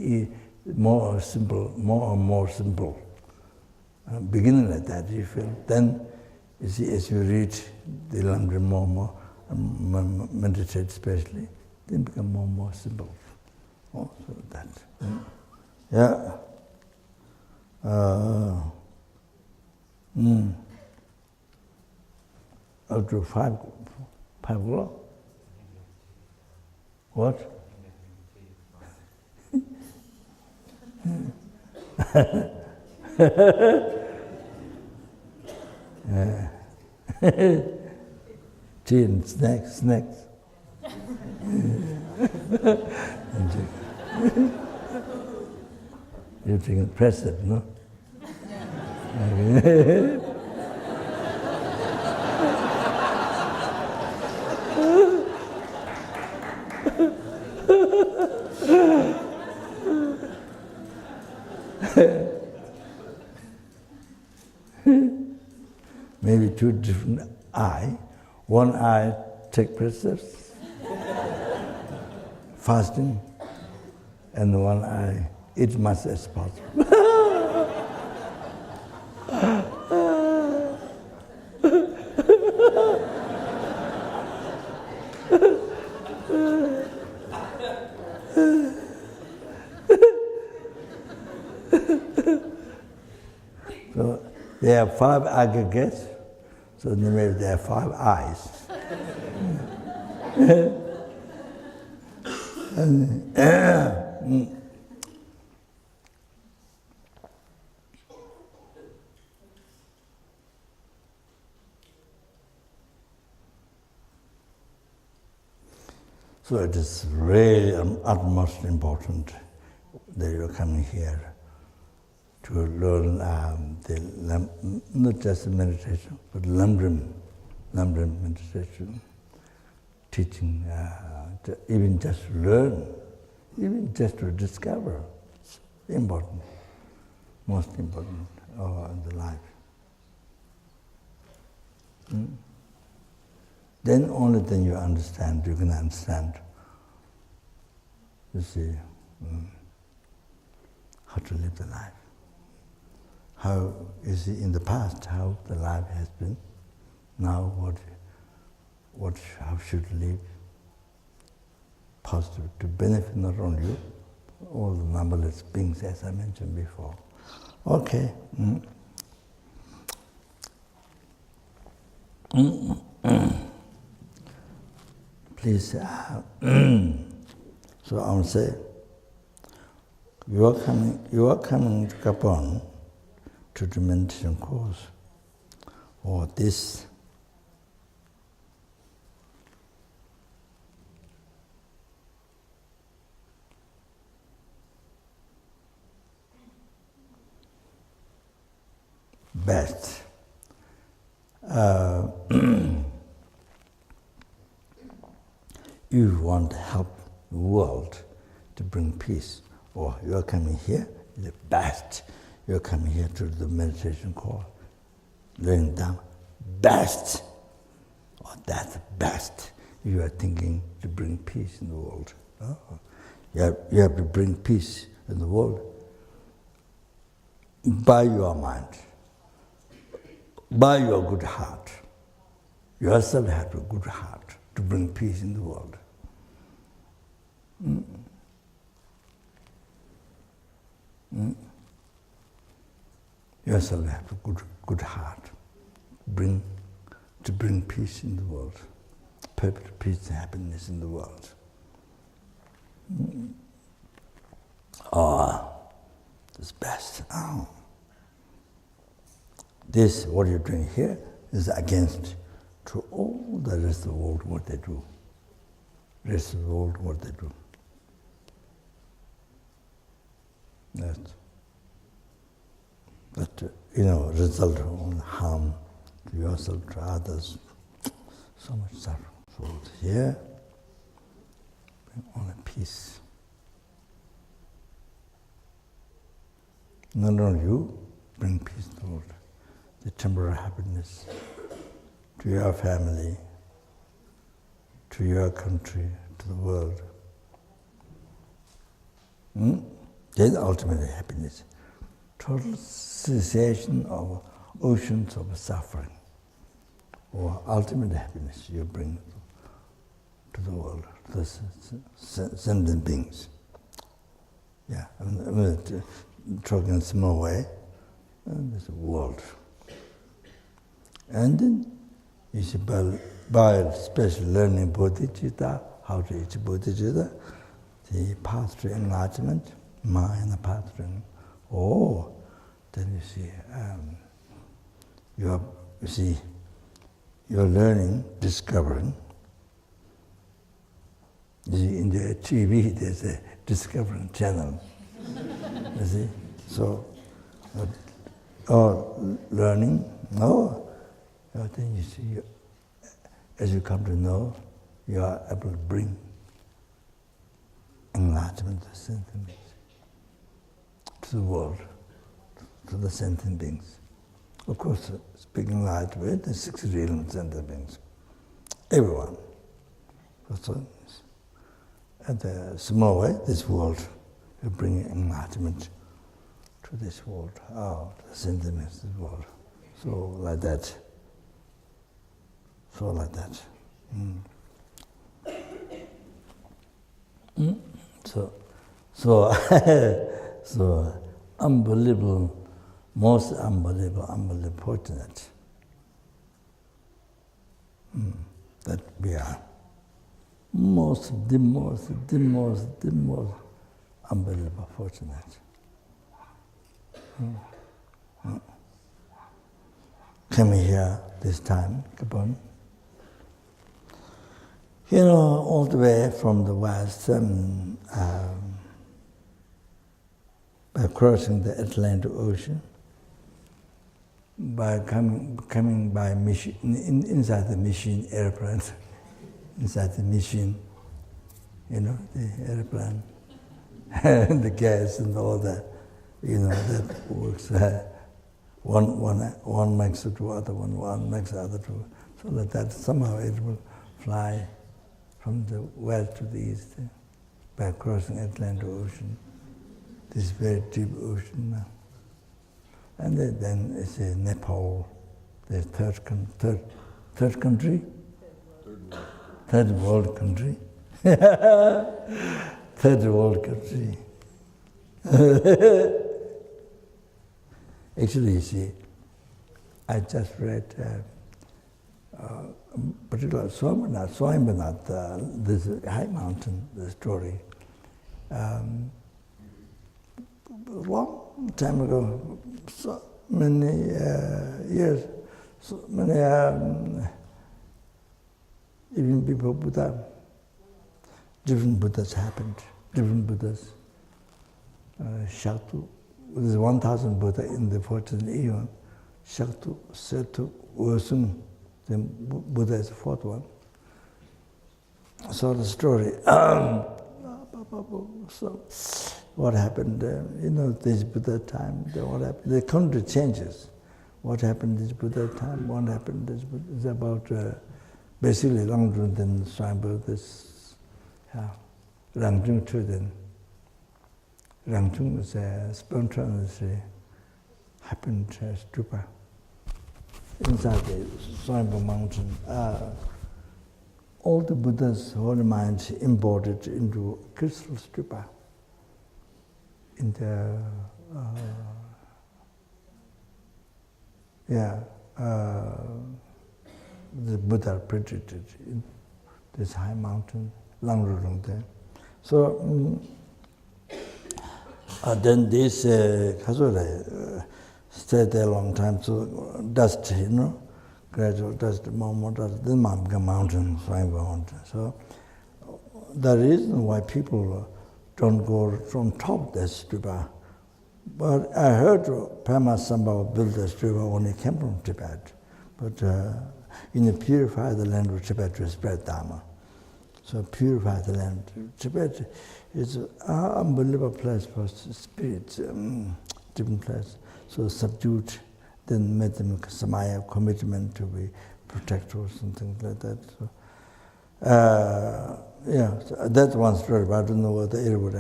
more and more simple. Beginning like that, you feel. Then you see, as you read the language more and more, meditate especially, then become more and more simple. So that. Yeah. Up to 5 o'clock. What? Tea and snacks. You can press it, no? Maybe 2 different eyes. One eye take precepts, fasting, and one eye eat much as possible. So they have 5 aggregates, so maybe they have 5 eyes. So it is really utmost important that you're coming here to learn not just meditation, but lamdrim meditation, teaching, even just learn, even just to discover. It's important, most important in the life. Then only then you understand, you can understand, you see, how to live the life. How you see in the past how the life has been, now how should you live positive to benefit not only you, all the numberless beings as I mentioned before. Okay. Please, so I will say, You are coming to Kopan to the meditation course, or this best. You want to help the world to bring peace, or you're coming here, the best. You're coming here to the meditation course, learning Dharma, best, or that's best. You are thinking to bring peace in the world. You have to bring peace in the world by your mind, by your good heart. You yourself have a good heart to bring peace in the world. You yourself have a good heart to bring peace in the world, perfect peace and happiness in the world. It's best. This, what you're doing here, is against to all the rest of the world what they do. Rest of the world what they do. That result of harm to yourself, to others, so much suffering. So here, bring on a peace. Not only you, bring peace to the world, the temporary happiness to your family, to your country, to the world. That's ultimate happiness. Total cessation of oceans of suffering, or ultimate happiness you bring to the world, to the sentient beings. Yeah, I'm talking in a small way, this world. And then you see, by special learning Bodhicitta, how to teach Bodhicitta, the path to enlightenment, mind the path to enlightenment. Then you see, you're learning, discovering. You see, in the TV, there's a discovering channel. You see, so, learning, then you see, as you come to know, you are able to bring enlightenment to sentient beings, to the world, to the sentient beings. Of course, speaking lightweight, the 6 realms sentient beings, everyone. So, at a small way, this world, you bring enlightenment to this world, to the sentient beings, this world. So like that. So like that. So unbelievable, most unbelievable fortunate that we are. The most unbelievable fortunate. Coming here this time, Kopan. All the way from the west, by crossing the Atlantic Ocean, by coming by machine, inside the machine airplane, inside the machine, the airplane, and the gas and all that, that works. One makes it to other one makes the other to, so that somehow it will fly from the west to the east by crossing Atlantic Ocean, this very deep ocean. And then it's Nepal, the third country? Third world country. Third world country. Actually, you see, I just read particular Swayambanath, this high mountain, the story. long time ago, so many years, so many, even before Buddha, different Buddhas happened, different Buddhas. Shaktu, there's 1,000 Buddha in the 14th Eon. Shaktu, Setu, Ursum, then Buddha is the fourth one. So the story. So what happened? This Buddha time. What happened? The country changes. What happened this Buddha time? What happened this Buddha? It's about basically Langdrun then Swambhu. This Rangzhung Chuden. Rangzhung is a spontaneously happened stupa inside the Swambhu mountain. All the Buddha's holy minds imported into crystal stupa in the Buddha predicted in this high mountain, Langrurung there. So then this Khazure stayed there a long time, so dust, gradual dust, more dust, then become mountain, Swambhu mountain. So the reason why people don't go from top the stupa, but I heard Pema Sambhava built the stupa when he came from Tibet, but purify the land of Tibet to spread Dharma. So purify the land. Tibet is an unbelievable place for spirits, different place. So subdued, then made them samaya commitment to be protector or something like that. So, so that's one story, but I don't know whether everybody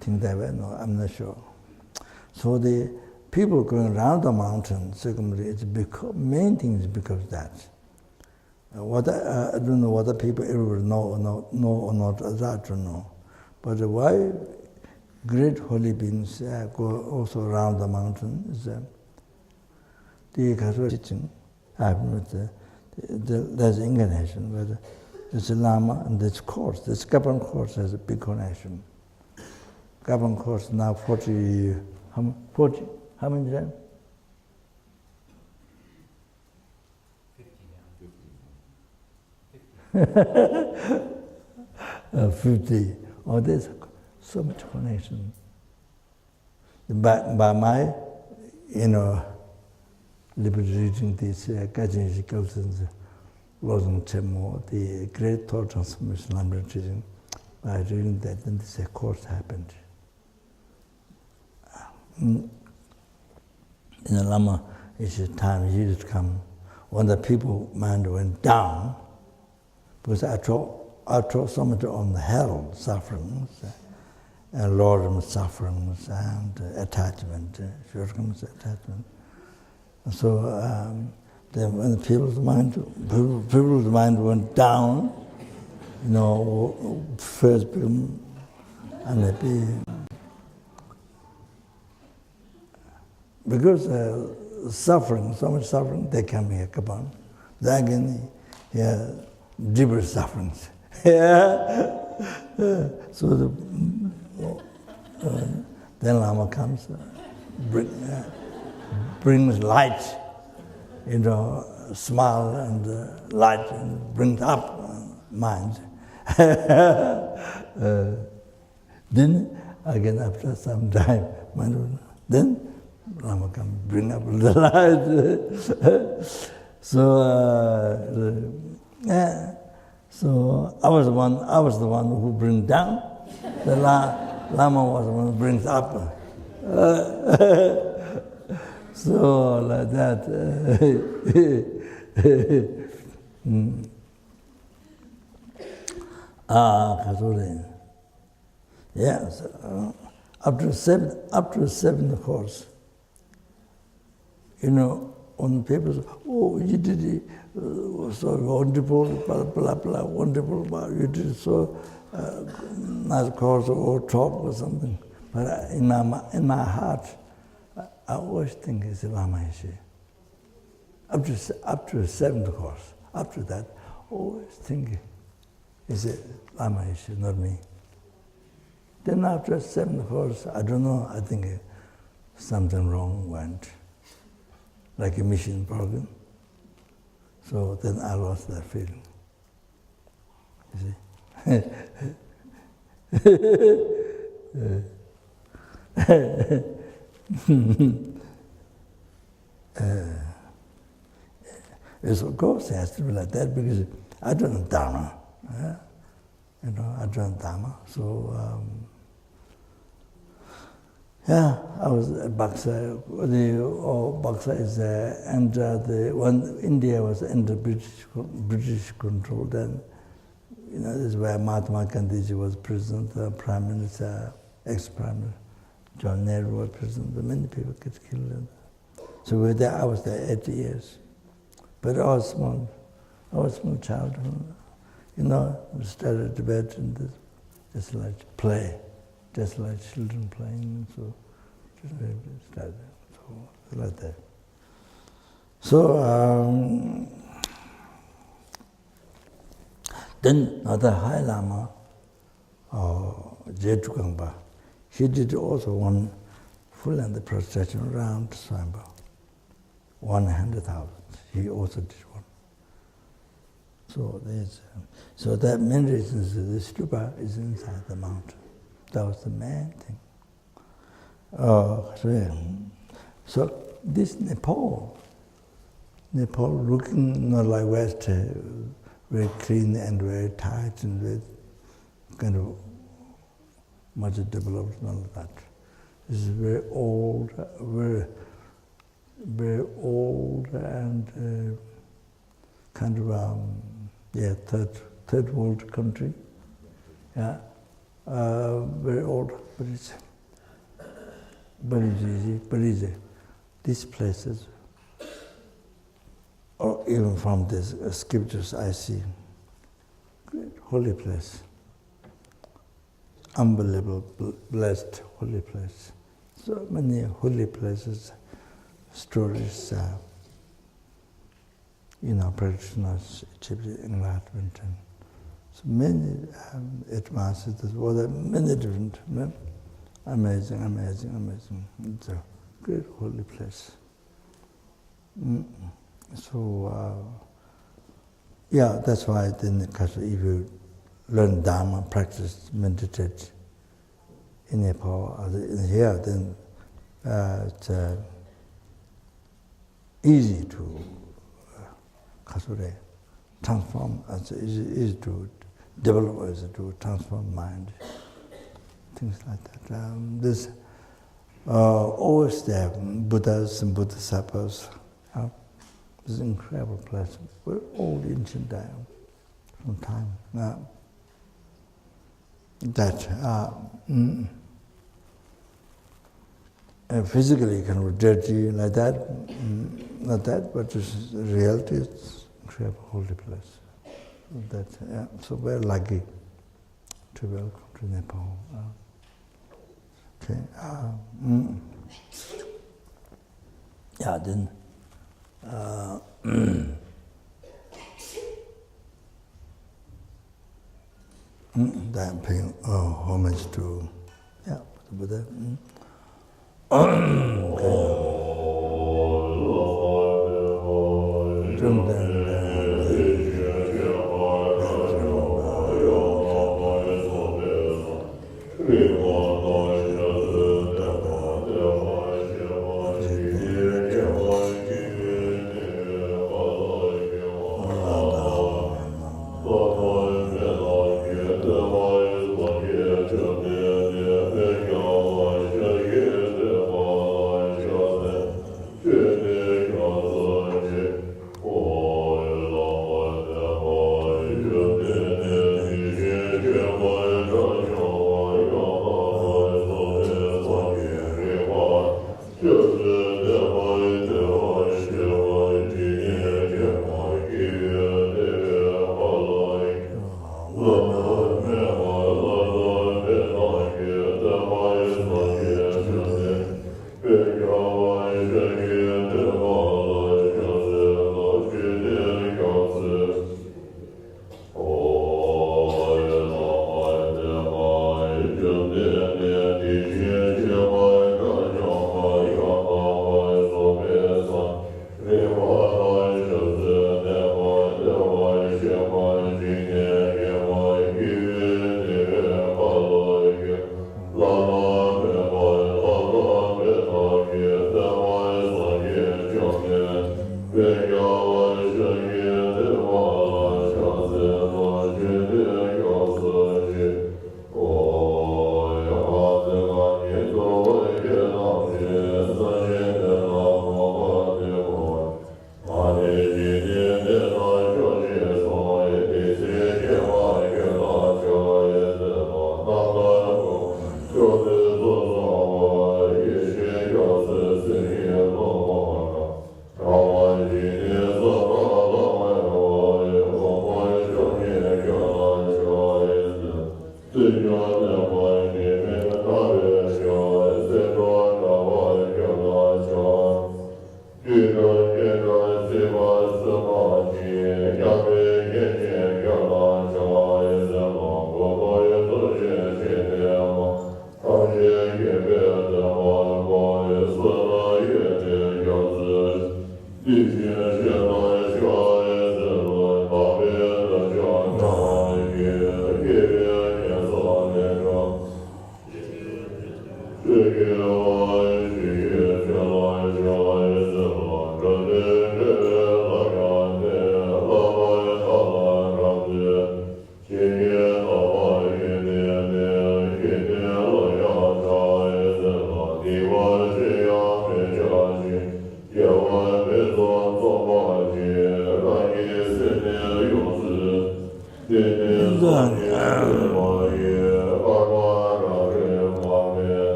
think that way. No, I'm not sure. So the people going around the mountain, secondly, it's because main thing is because of that. I don't know whether people everybody know or not. I don't know. But why great holy beings go also around the mountain is the teaching happened with there's incarnation, but there's a Lama and this course. This Kopan course has a big connection. Kopan course now 40, how many times? 50. Oh, there's so much connection. By my, liberating this Gajin Gilson's Losing Chemo, the great thought transformation I'm teaching, by reading that, then this course happened. In the Lama, it's a time years to come when the people mind went down, because I taught so much on the hell sufferings, and lordom sufferings, and attachment, shortcomings, attachment. So then when people's mind went down, first become unhappy. Because suffering, so much suffering, they come here, Kopan. Then again, deeper sufferings. So then Lama comes, brings light, smile and light, and brings up mind. Then again, after some time, then Lama comes, bring up the light. So I was the one who brings down. The Lama was the one who brings up. So like that. Kazuri. Yes. After seven course, when people say, oh, you did it so wonderful, blah, blah, blah, wonderful, you did so nice course or talk or something. But in my heart, I always think it's a Lama issue. Up to the seventh course, after that, always think it's a Lama issue, not me. Then after 74, I don't know, I think something wrong went, like a machine broken. So then I lost that feeling. You see? Of course it has to be like that because I don't know Dharma. You know, I don't know Dharma. So, yeah, I was a boxer. Boxer is under when India was under British control, then, you know, this is where Mahatma Gandhi was president, Prime Minister, ex-Prime Minister, John Nehru was president, many people get killed. So we were there, I was there 8 years. But I was small child, you know, we started to bed and just like play, just like children playing, so just started, so like that. So then another High Lama, Je Tukangpa, he did also one full-length procession around Swambha, 100,000. He also did one. So there's, so that main reason is the stupa is inside the mountain. That was the main thing. So this Nepal looking not like West, very clean and very tight and very kind of much developed, none of that. This is very old, very old and kind of third world country. Yeah, very old, but it's very easy. These places, or even from the scriptures I see, great holy place, unbelievable, blessed holy place. So many holy places. Stories, you know, practitioners achieved enlightenment, and so many advances. Well, many different, amazing. It's a great holy place. So, yeah, that's why then, because if you learn Dharma, practice, meditate in Nepal, here, then it's easy to transform, easy to develop, to transform mind, things like that. There's always there, Buddhas and Bodhisattvas. This incredible place. We're all ancient time, from time. Physically kind of dirty like that, not that, but just reality, it's incredible holy place. So we're lucky to welcome to Nepal. Okay. Yeah, then I'm paying homage to the Buddha.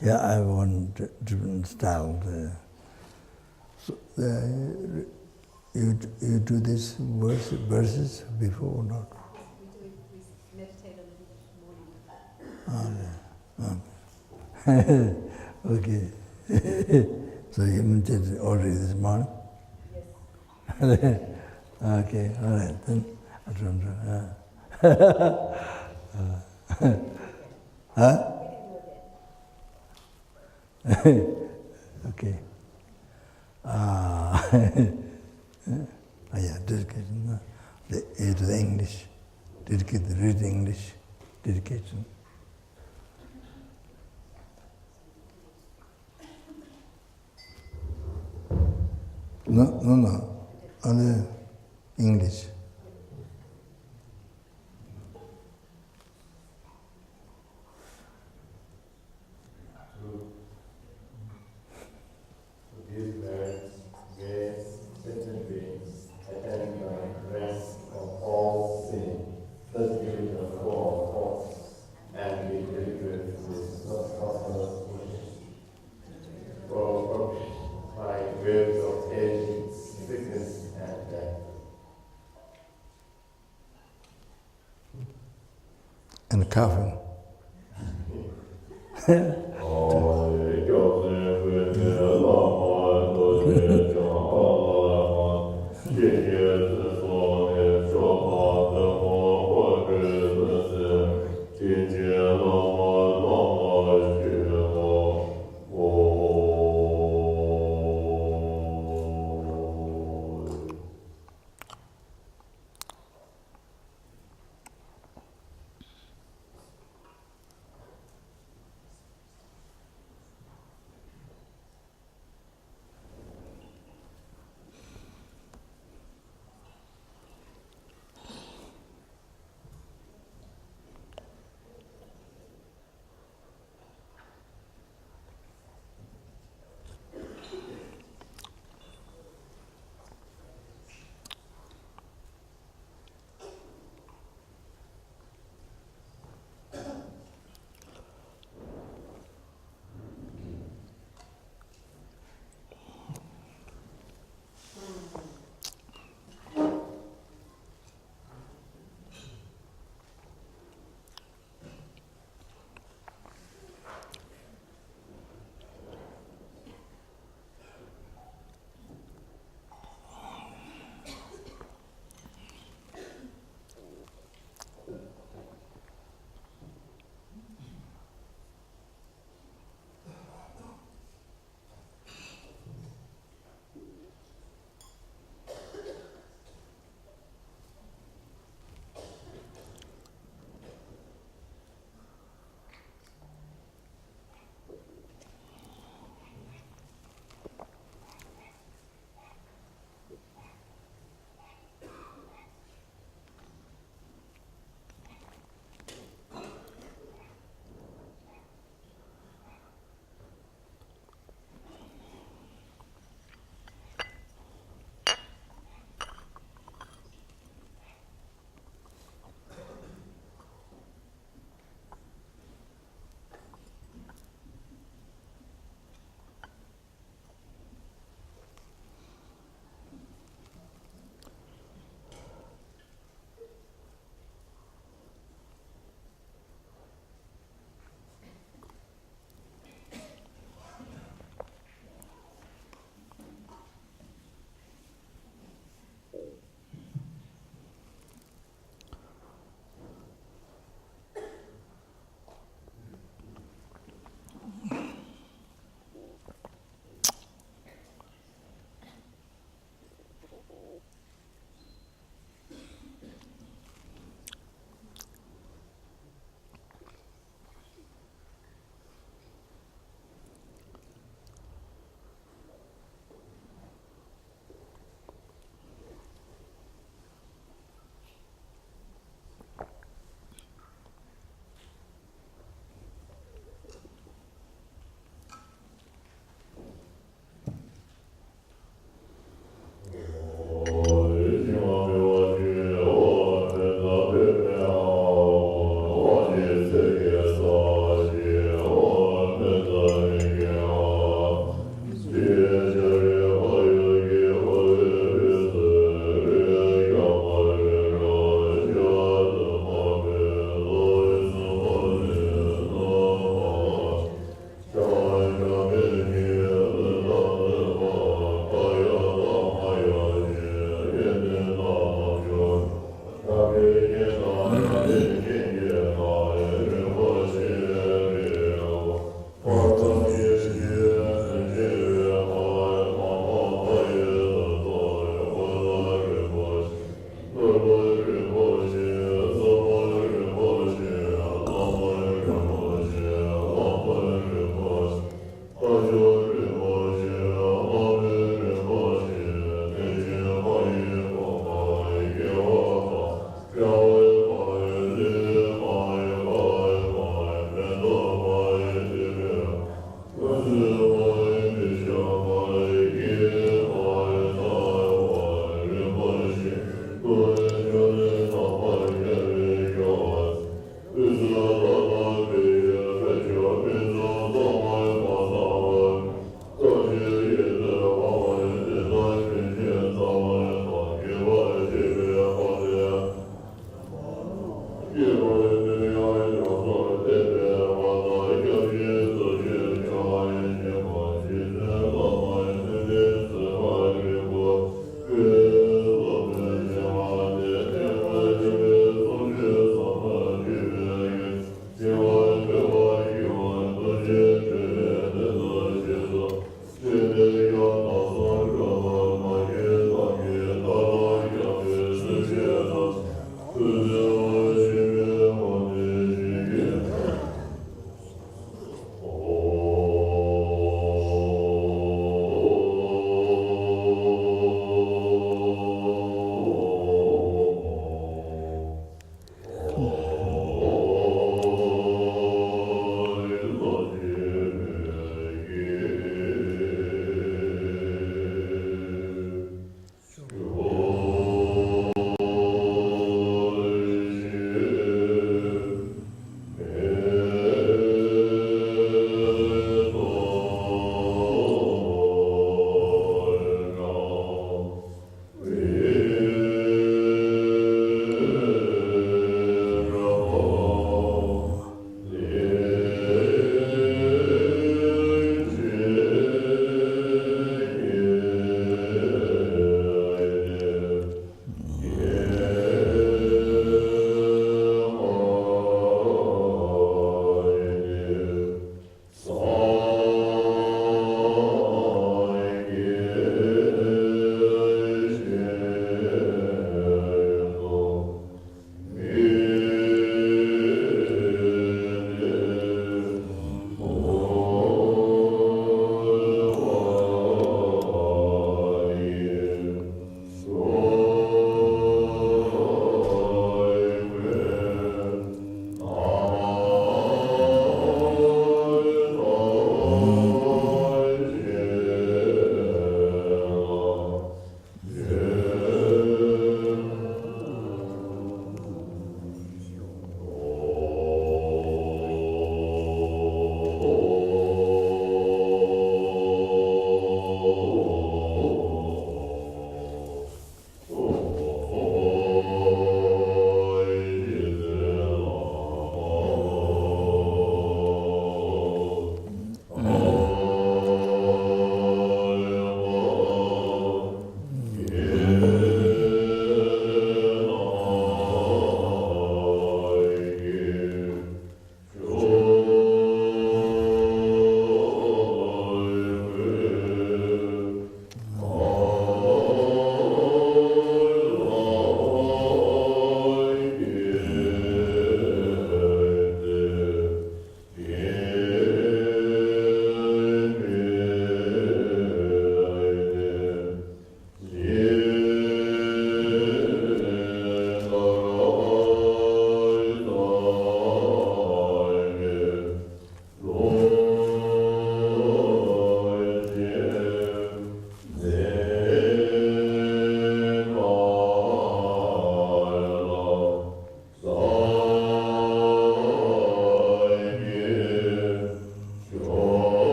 Here I want different style. You do this verses before or not? We meditate a little bit morning. Okay. So you meditated already this morning? Yes. Okay, all right, then I don't huh? Okay. Yeah, dedication. To the English. Dedicate the read English. Dedication. No. Only English. These merits, grace, sentient beings, attain the rest of all sin, subdue the four faults, and be delivered with prosperous wishes. For by waves of aging, sickness, and death. And coffin.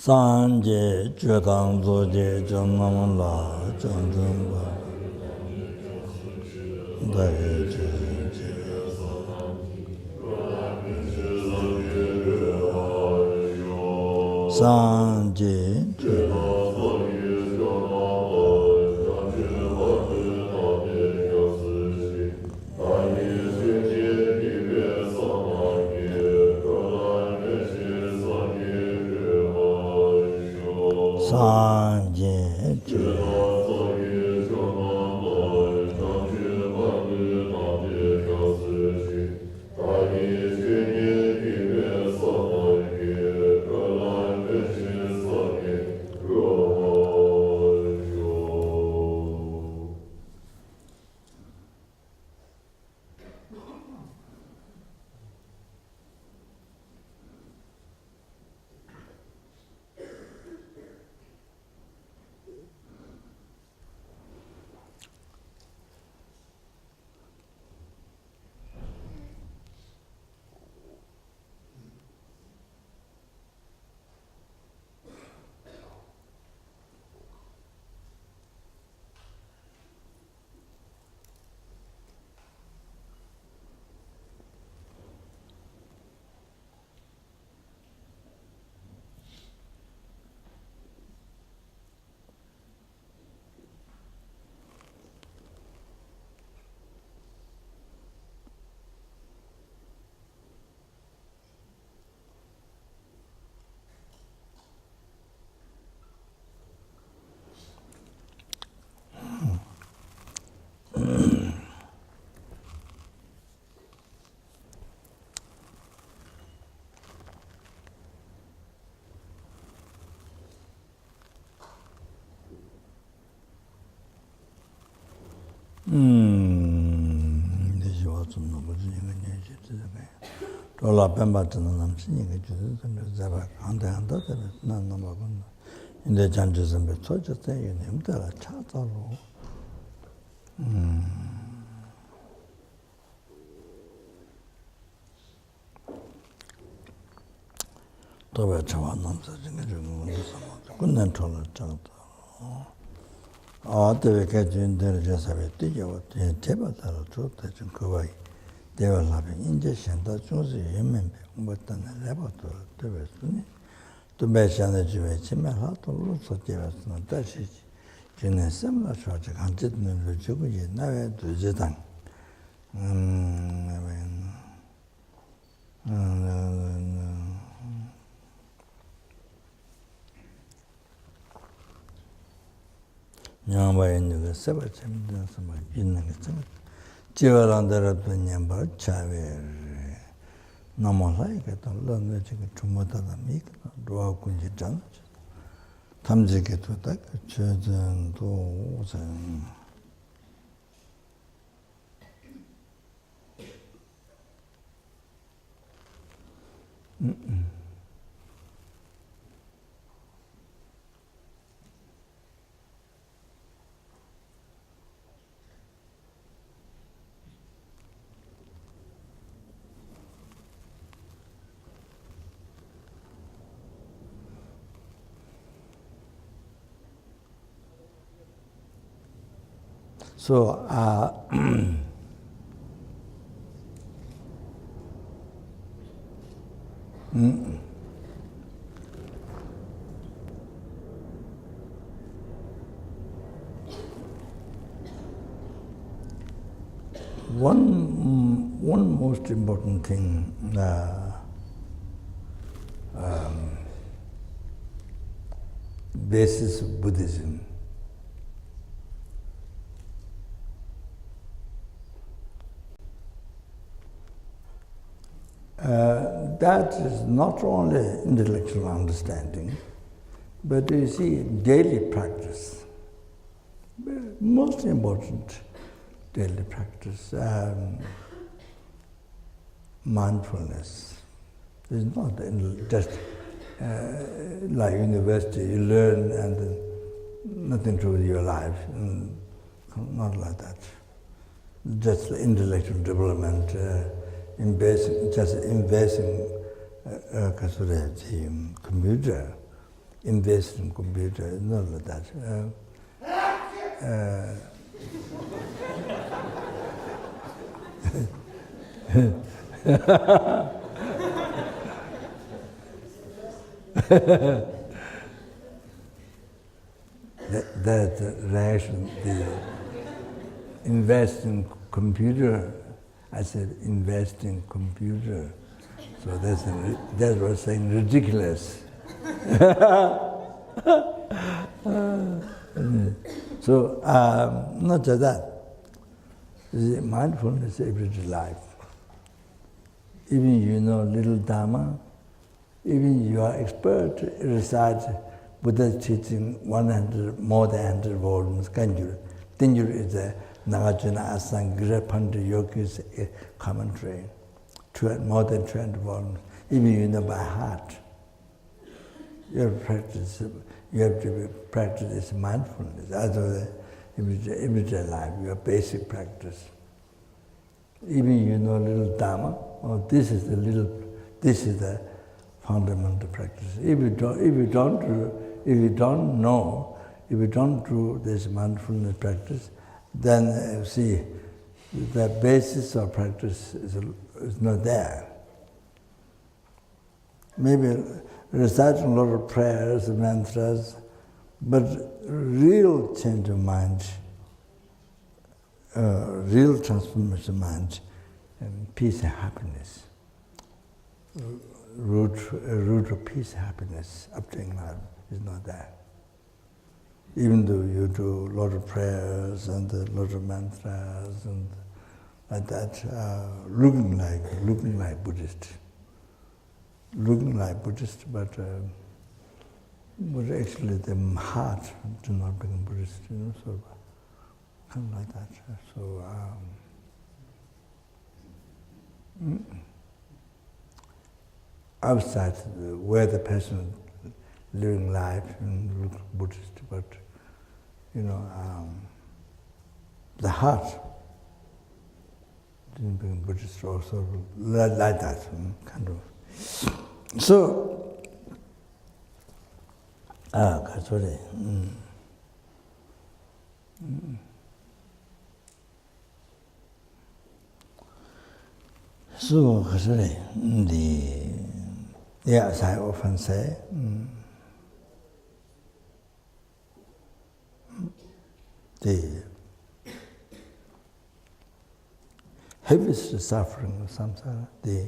三界觉当作界真那么拉真真吧，对真真。Sanje Tola Pemba Namsi, Zaba, and Namagon. In the Janjas and Betoja, they named the Chatalo. Toba Chavanam, couldn't tell a child. Oh, the vacation there just have a teacher, what the Tebata, truth that in Kuwait. They were having injection that was a human, but then a laboratory. To mention the Jewish, I had to lose what they was not that she in a similar church, I didn't know the Jewish, never to Zitang. Young way into the separate, some in the separate. Chivarandara Punyamba Chaver Namalai, learn to Mota the Meek, Dua Kunji Jan, Tamjiki to Tak, Church and Doors and so, one most important thing basis of Buddhism that is not only intellectual understanding, but you see daily practice. Most important daily practice, mindfulness. It's not just like university, you learn and nothing to do with your life. Not like that. Just intellectual development, just investing the computer, invest in computer, not like that. that reaction, the invest in computer, I said invest in computer. So that was saying ridiculous. So not just that. The mindfulness everyday life. Even you know little Dharma, even you are expert, recite Buddha's teaching 100, more than 100 volumes, Kanjur. Tenjur is a Nagarjuna Asanga Panda Yogi's commentary, more than 20 volumes. Even you know by heart. You have to practice this mindfulness. Otherwise, everyday life, your basic practice. Even you know little Dharma, this is the fundamental practice. If you don't do this mindfulness practice, then see, the basis of practice is not there. Maybe reciting a lot of prayers, mantras, but real change of mind, real transformation of mind, and peace and happiness. Root of peace and happiness up to life is not there. Even though you do a lot of prayers and a lot of mantras and like that, looking like Buddhist. Looking like Buddhist, but actually the heart do not become Buddhist, so kind of like that. So outside where the person living life and look Buddhist, but the heart didn't become Buddhist also like that kind of. So, sorry. So, sorry. As I often say, the heaviest suffering of samsara, the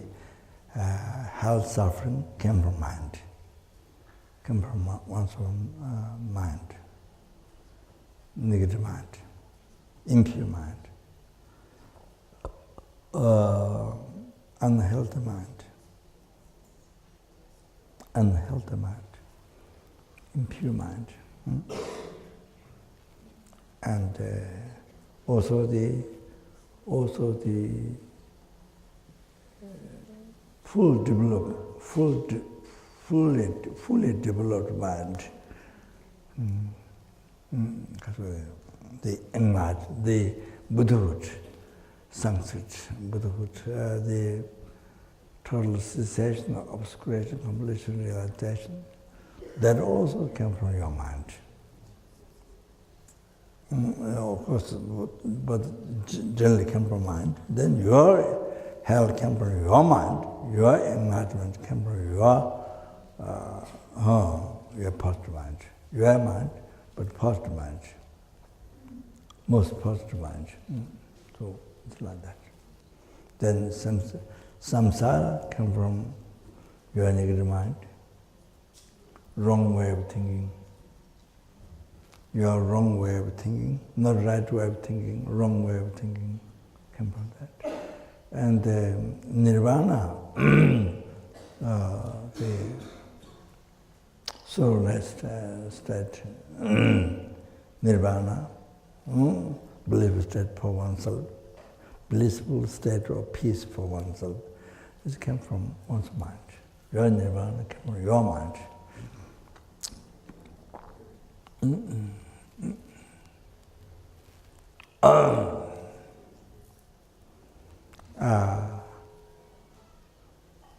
health suffering came from mind, came from one's own mind, negative mind, impure mind, unhealthy mind, impure mind, and also the fully developed mind, the enlightened, the Buddhahood, Sanskrit, Buddhahood, the total cessation of obscuration, completion, realization, that also came from your mind. Of course, but generally came from mind. Then your health came from your mind, your enlightenment came from your positive mind. Your mind, but positive mind. Most positive mind. So it's like that. Then samsara came from your negative mind, wrong way of thinking. Your wrong way of thinking, not right way of thinking, wrong way of thinking came from that. And nirvana, the soulless state, nirvana, belief state for oneself, blissful state of peace for oneself, this came from one's mind. Your nirvana came from your mind.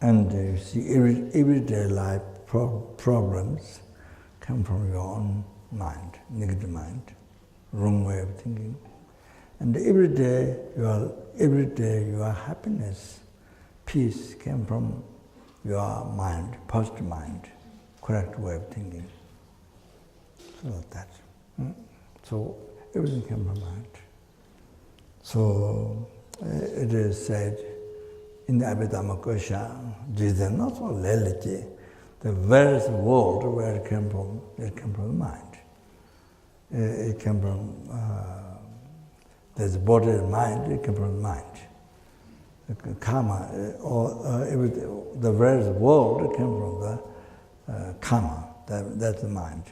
And you see, everyday life problems come from your own mind, negative mind, wrong way of thinking. And every day your happiness, peace came from your mind, positive mind, correct way of thinking. So like that. So everything came from mind. So it is said in the Abhidhamma Kosha, Jesus not for reality, the various world where it came from the mind. It came from, there's body and mind, it came from the mind. The karma, the various world came from the karma, that's the mind.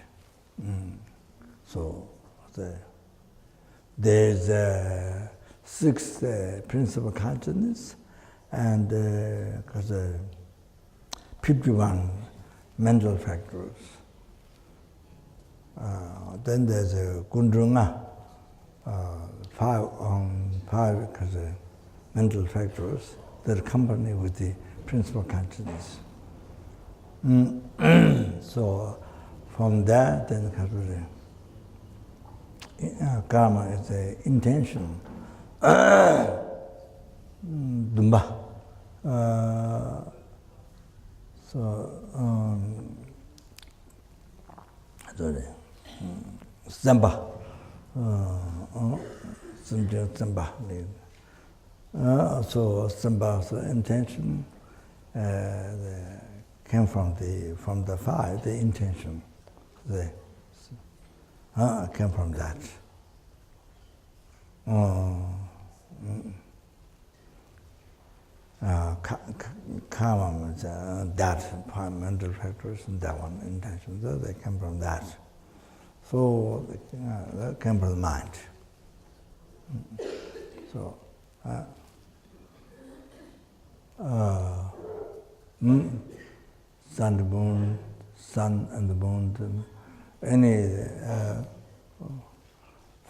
So there's 6 principal consciousness and 51 mental factors. Then there's a Kundrunga, 5 mental factors that accompany with the principal consciousness. So from that, then comes the karma is the intention. Dumba. Zamba. Zamba. So Zamba's intention came from the 5, the intention. Came from that. Karma is that 5 mental factors and that one intention. So they came from that. So that came from the mind. So sun and the moon, any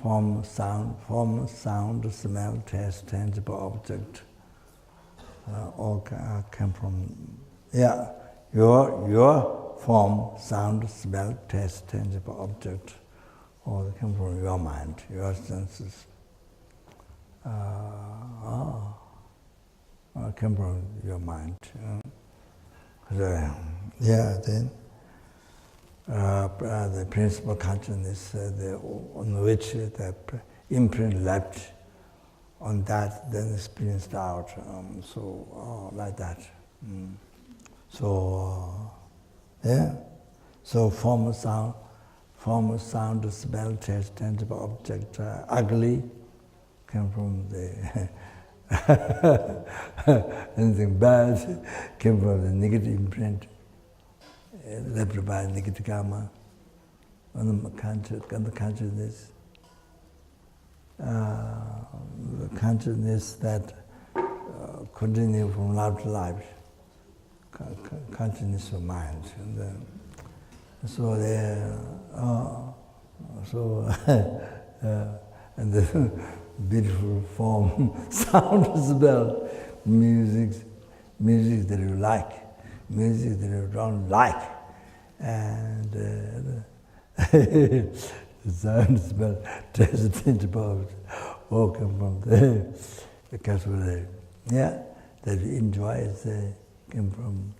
form, sound, smell, taste, tangible object, all came from, your form, sound, smell, taste, tangible object, all came from your mind, your senses. Came from your mind. Then the principal consciousness on which the imprint left on that, then experienced out. Like that. So form, sound, smell, taste, tangible object, ugly, came from the anything bad came from the negative imprint left by negative karma on the consciousness. The consciousness that continue from life to life, consciousness of mind. And the beautiful form, sound, smell, music that you like, music that you don't like, and sound, smell, taste, tangible, all come from there. Because that you enjoy came from,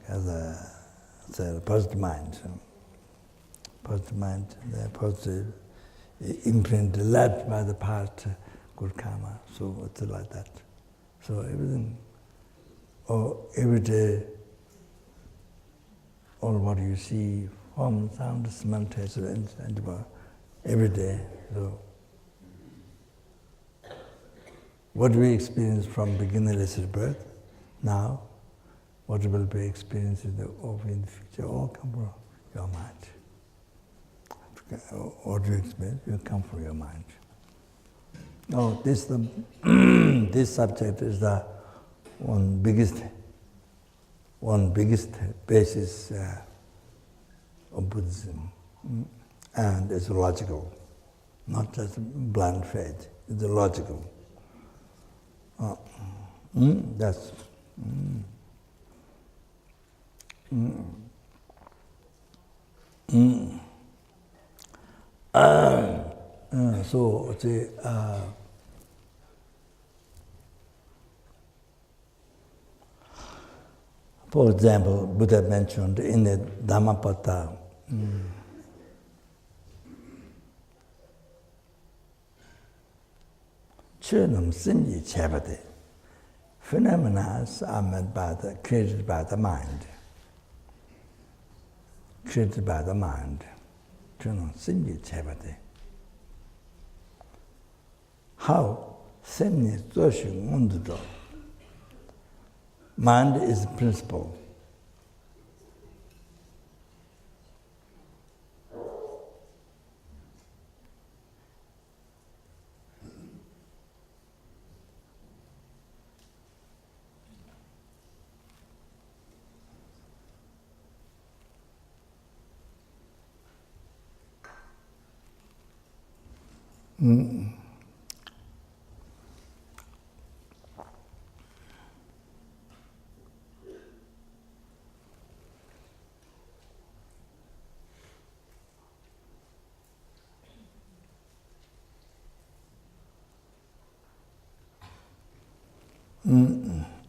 as a positive mind. Positive mind, positive imprint led by the past good karma. So it's like that. So everything, every day, all what you see, form, sound, smell, taste, and every day. So what we experience from beginningless birth, now, what will be experienced in the future, all come from your mind. What you experience will come from your mind. This subject is the one biggest basis of Buddhism, and it's logical, not just blind faith. It's logical. That's. So For example, Buddha mentioned in the Dhammapada, Chönam Simyi Chabade. Phenomena are created by the mind. Created by the mind. Chönam Simyi Chabade. How? Semni Zoshing Mundudo. Mind is the principle.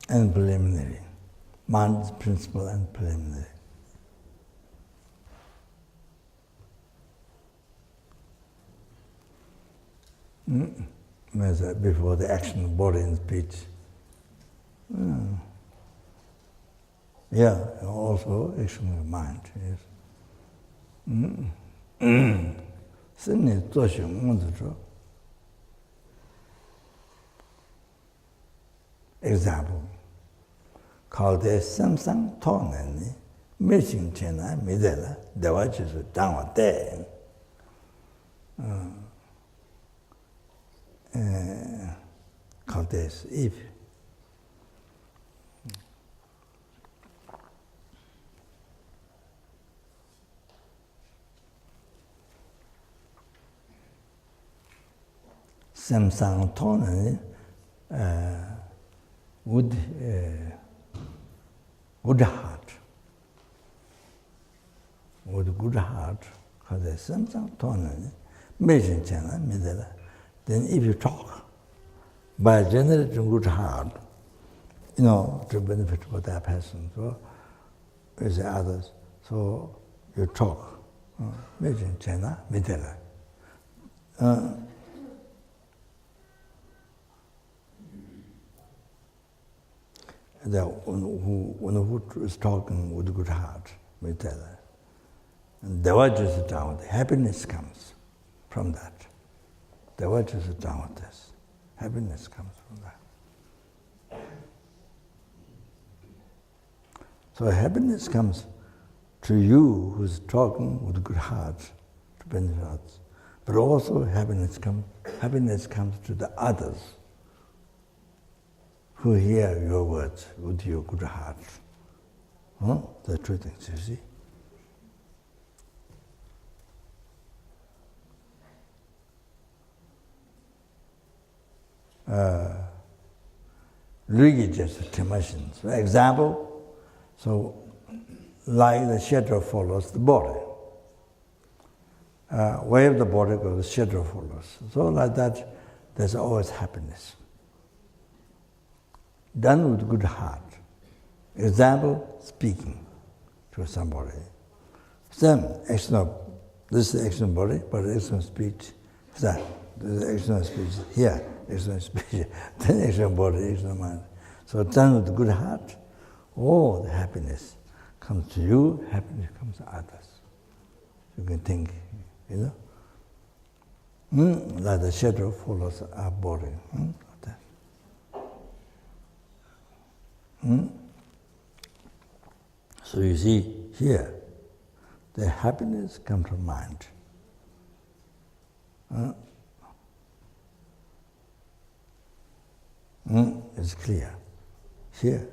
And preliminary. Mind is principle and preliminary. Before the action of body and speech. Yeah, also action of mind. Yes. Example. Called the Samsung Tonani, Missing China, Midela, the watches down there. Called this if. Samsung Tonani wood heart. Wood good heart, called the Samsung Tonani, Missing China, Midela. Then if you talk by generating good heart, to benefit for that person, so with the others, so you talk. Imagine China, Midela. The one who is talking with good heart, Midela. And the word is down, the happiness comes from that. The word is down with this. Happiness comes from that. So happiness comes to you who's talking with good heart to benefit others. But also happiness comes to the others who hear your words with your good heart. The two things, you see. Religious emotions. For example, so like the shadow follows the body. Where the body goes, the shadow follows. So like that, there's always happiness. Done with good heart. Example, speaking to somebody. Same action of, this is action of body, but action of speech. That, this is action of speech here. Action of speech, then action of body, action of mind. So done with good heart, all the happiness comes to you, happiness comes to others. You can think, like the shadow follows our body. So you see here, the happiness comes from mind. It's clear. Here.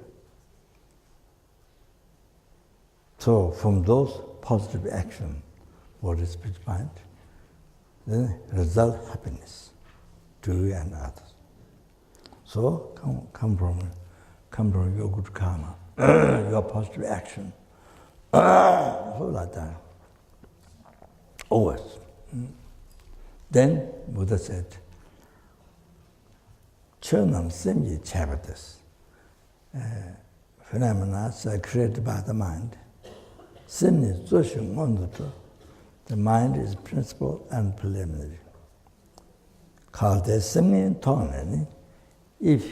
So from those positive action, body, speech, mind, then result happiness to you and others. So come from your good karma, your positive action. So like that. Always. Then Buddha said, Chönam Semyi Chabatas. phenomena are created by the mind. The mind is principal and preliminary. If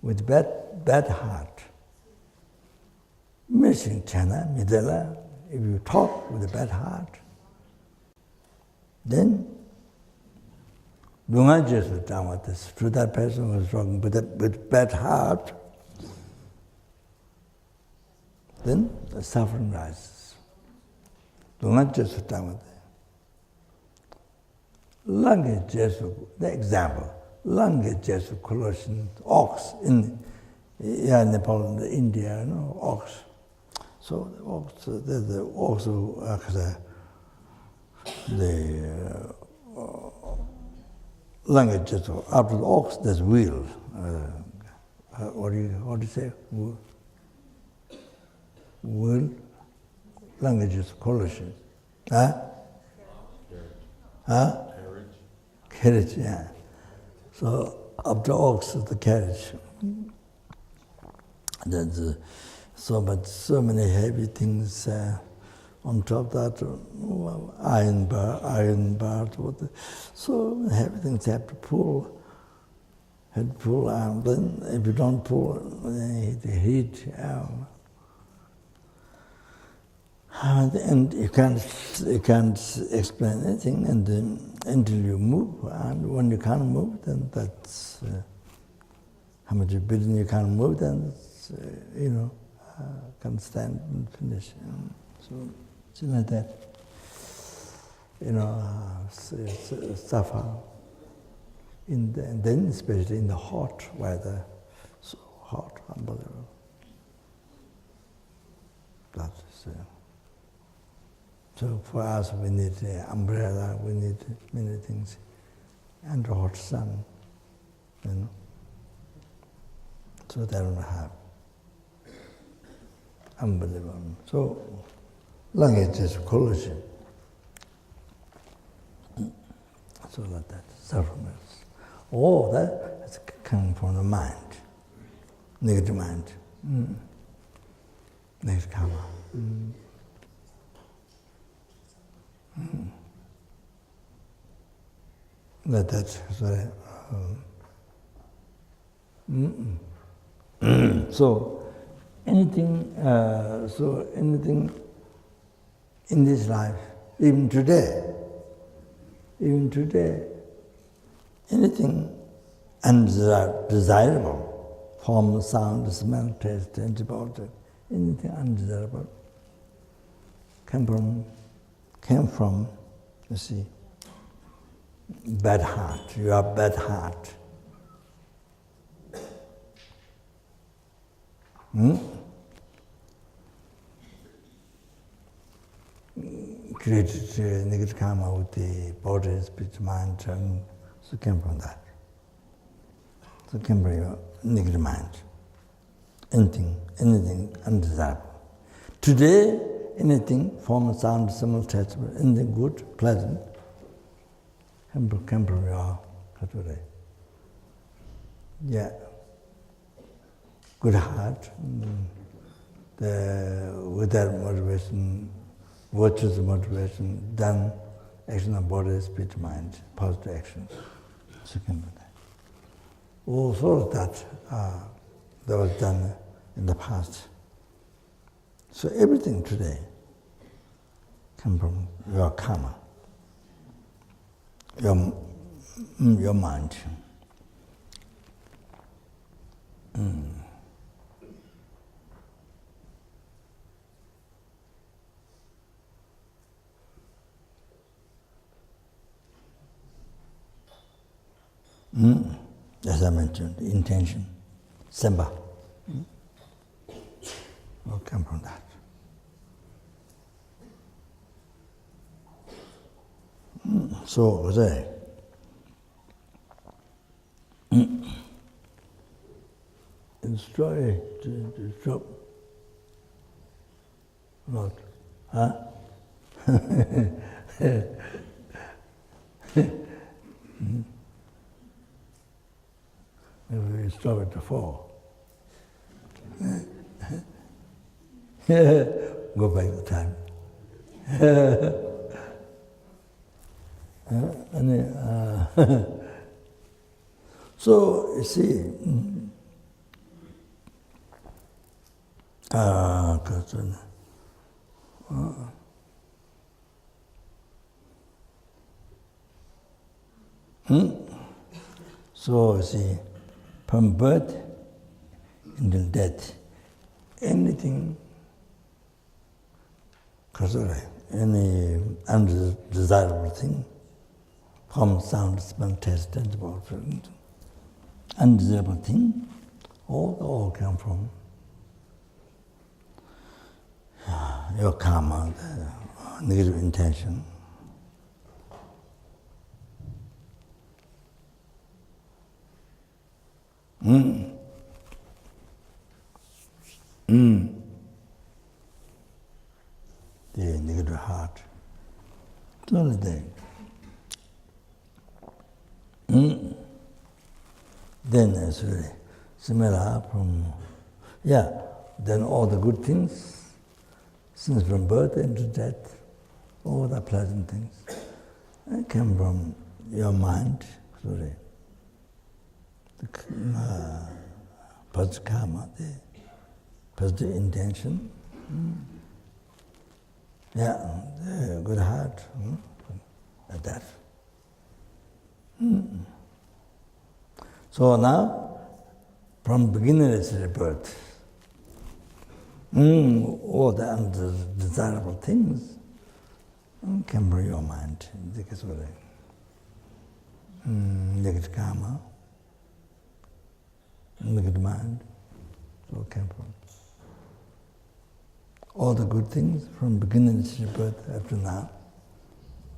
with bad heart, missing chana, midela, if you talk with a bad heart, then to that person who is talking with bad heart, then the suffering rises. The example, language collision, ox in Nepal, India, ox. So the ox, there's also the language after the ox, there's wheel. What do you say? Wheel, language collision. Carriage, yeah. So after ox is the carriage. There's so many heavy things on top of that, iron bar, so heavy things have to pull. And then if you don't pull, the heat. And you can't explain anything, and until you move. And when you can't move, then that's how much you building you can't move. Then it's, can stand and finish. So it's like that. Suffer. And then especially in the hot weather, so hot, unbelievable. That is. So for us, we need an umbrella, we need many things, and the hot sun, So they don't have. Unbelievable. So language is collision. So like that, suffering. All that is coming from the mind, negative mind, negative karma. Like that, sorry. So anything in this life, even today, anything undesirable, form, sound, smell, taste, antibiotic, anything undesirable came from, you see, bad heart. You have bad heart. Created negative karma with the body, speech, mind, and so came from that. So came from your negative mind. Anything undesirable. Today, anything, form, sound, smell, taste, anything good, pleasant, came from your today. Yeah. Good heart, with that motivation, virtuous motivation, done action of body, speech, mind, positive actions. So came from that. Also that was done in the past. So everything today comes from your karma, your mind. As I mentioned, intention, semba, will come from that. So, today, destroy, not, Maybe we stop it to 4. Go back to time. So, you see, so, you see, from birth until death, anything, any undesirable thing, form, sound, smell, taste, tangible, undesirable thing, all come from your karma, the negative intention. The negative heart. It's only there. Then it's really similar from, then all the good things, since from birth into death, all the pleasant things, come from your mind, the positive karma, the positive intention. The good heart, like that. So now, from beginningless birth, all the undesirable things come from your mind. Negative karma, negative mind, so come from. All the good things from beginning to birth up to now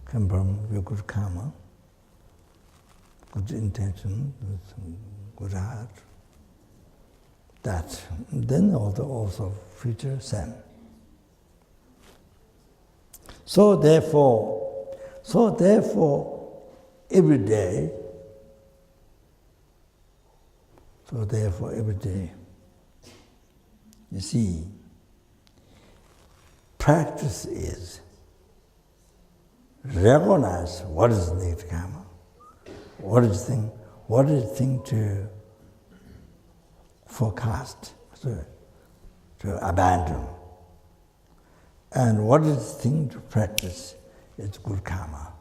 come from your good karma, good intention, good heart. That. Then also future same. So therefore, every day, you see, practice is recognize what is negative karma, what is the thing to forecast, to abandon, and what is the thing to practice is good karma.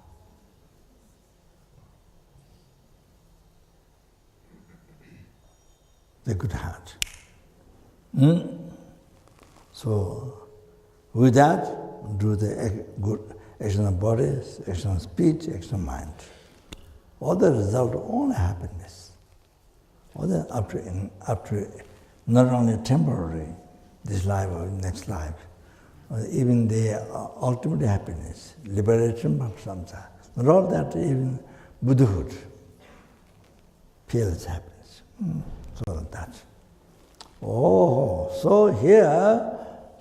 The good heart. So, with that, do the good action of body, action of speech, action of mind. All the result, only happiness. All the after not only temporary, this life or next life, even the ultimate happiness, liberation from samsara. Not all that, even Buddhahood, feels happiness. So that. So here.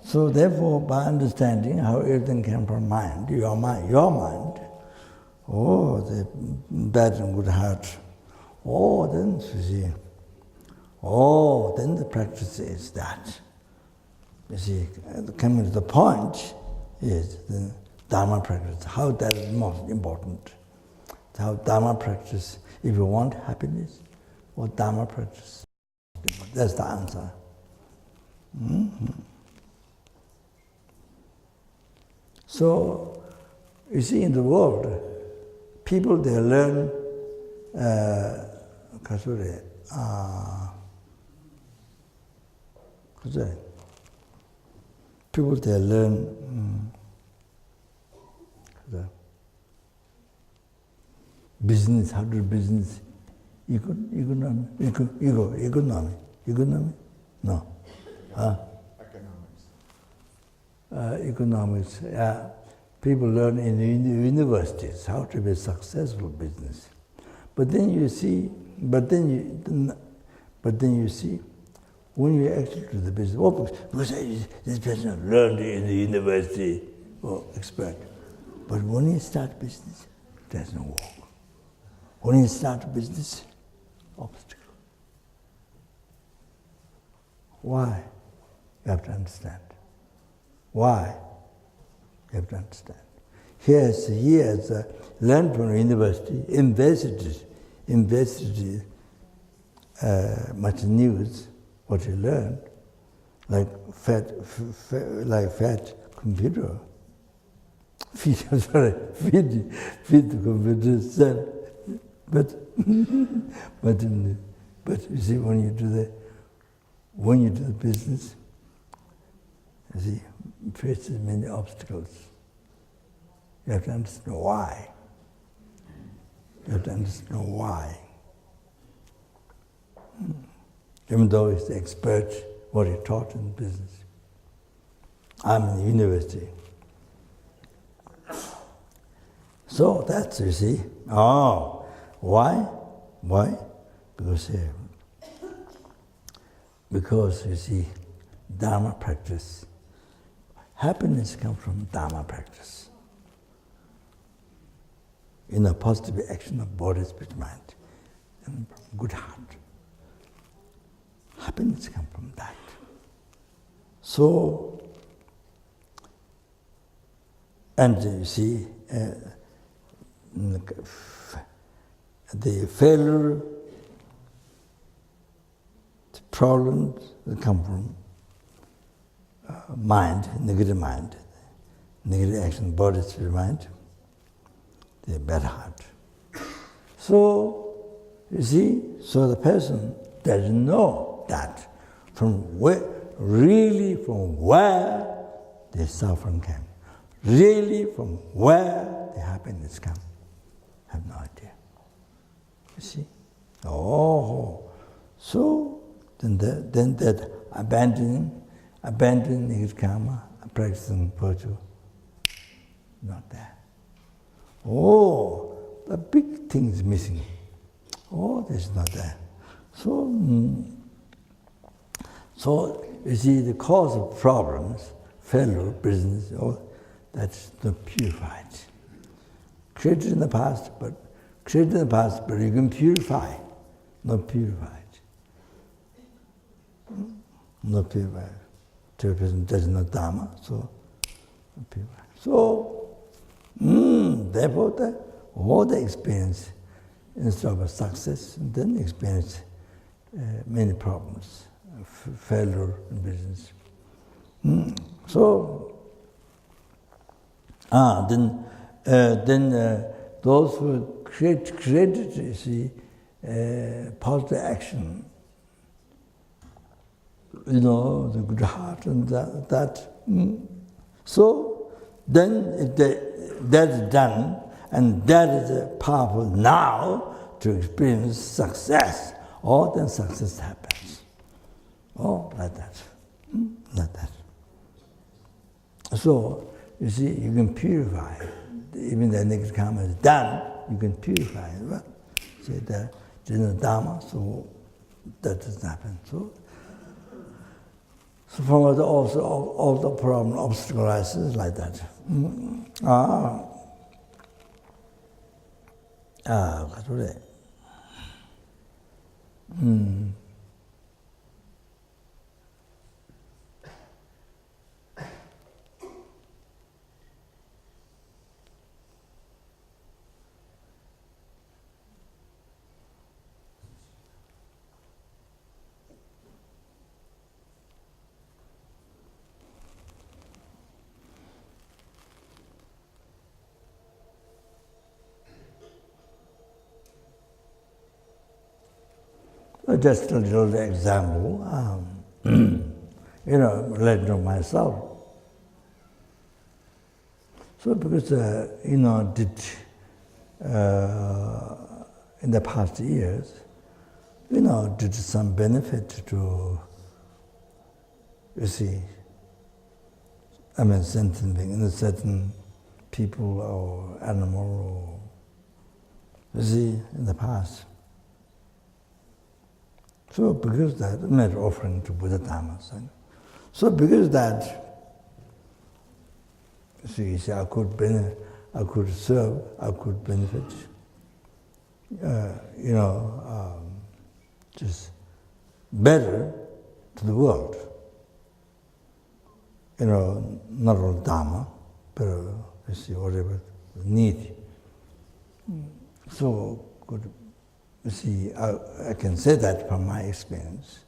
So therefore, by understanding how everything came from mind, your mind, the bad and good heart, then you see, then the practice is that. You see, coming to the point is the Dharma practice, how that is most important. How Dharma practice, if you want happiness, what Dharma practice, that's the answer. So, you see, in the world, people, they learn, people, they learn business, how to do business, economy? No. Economics, people learn in the universities how to be a successful business. But then you see, when you actually do the business, because this person learned in the university, expert. But when you start business, it doesn't work. When you start business, obstacle. Why? You have to understand. Why? You have to understand. He has learned from university, invested much news, what he learned, like fat computer. Feed the computer itself. But you see, when you do the business, you see, it faces many obstacles. You have to understand why. You have to understand why. Even though he's the expert, what he taught in business. I'm in the university. So that's, you see, why? Why? Because you see, Dharma practice. Happiness comes from Dharma practice. Positive action of body, spirit, mind, and good heart. Happiness comes from that. So, and you see, the failure, the problems that come from mind, negative action, body, spirit, mind, the bad heart. So, you see, so the person doesn't know that from where the suffering came, really from where the happiness comes. I have no idea. You see? So then that abandoning negative karma, practicing virtue, not there. The big thing is missing. This is not there. So you see, the cause of problems, failure, business, that's not purified. Created in the past, but you can purify, not purified. Not purified. To a person does not Dharma, so not purified. So, therefore, all the experience, instead of a success, then experience many problems, failure in business. So, then those who created, you see, positive action, the good heart and that. So, then if that is done, and that is powerful now to experience success, then success happens. Like that. Like that. So, you see, you can purify. Even the negative karma is done, you can purify it. Well, see, there is no Dharma, so that doesn't happen. So from all the problem, obstacle arises like that. 그래. Just a little example, related to myself. So because, in the past years, did some benefit to, certain people or animal, in the past. So because that, I made offering to Buddha Dharma. So because that, I could serve, I could benefit, just better to the world. not all Dharma, but you see, whatever need. So, good. You see, I can say that from my experience.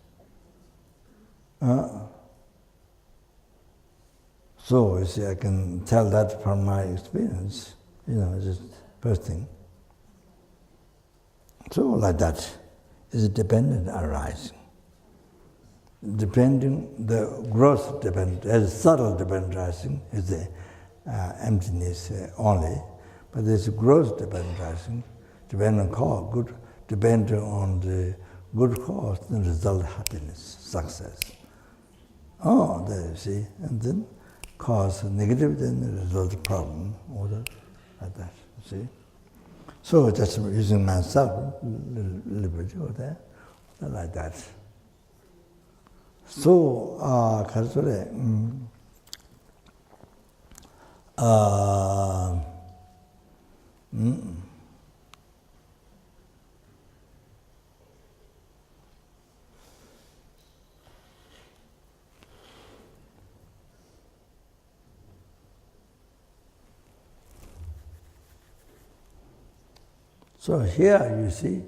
So, you see, I can tell that from my experience, just first thing. So, like that is dependent arising. The gross dependent, as subtle dependent arising is the emptiness only, but there's a gross dependent arising, dependent on cause, good, dependent on the good cause, the result happiness, success. There you see, and then cause negative, then the result problem, order, like that, you see. So just using myself, little bit over there, like that. So, so here you see,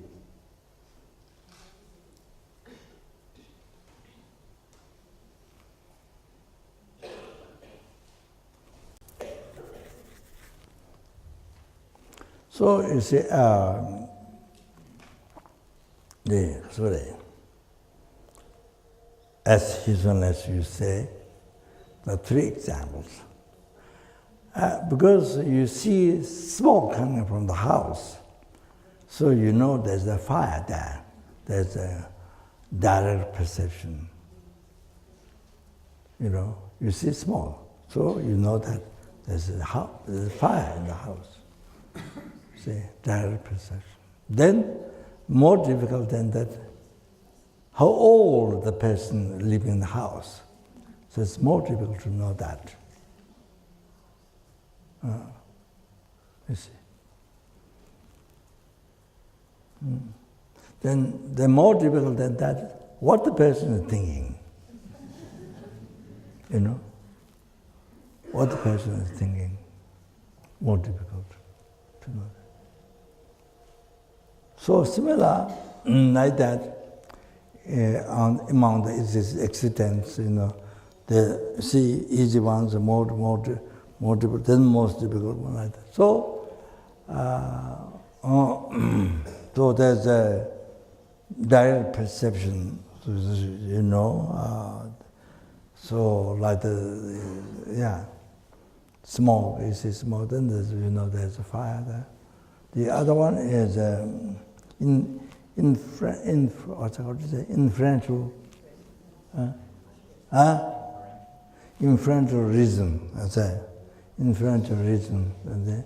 as you say, the three examples. Because you see smoke coming from the house, so you know there's a fire there. There's a direct perception. You see smoke, so you know that there's a fire in the house. See, direct perception. Then, more difficult than that, how old the person living in the house. So it's more difficult to know that. You see. Then, the more difficult than that, what the person is thinking. What the person is thinking, more difficult to know that. So similar, like that, among the accidents, the easy ones are more difficult, then most difficult one like that. So, so there's a direct perception, so like smoke, you see smoke, then there's a fire there. The other one is inferential reason, I say. Inferential reason. And then,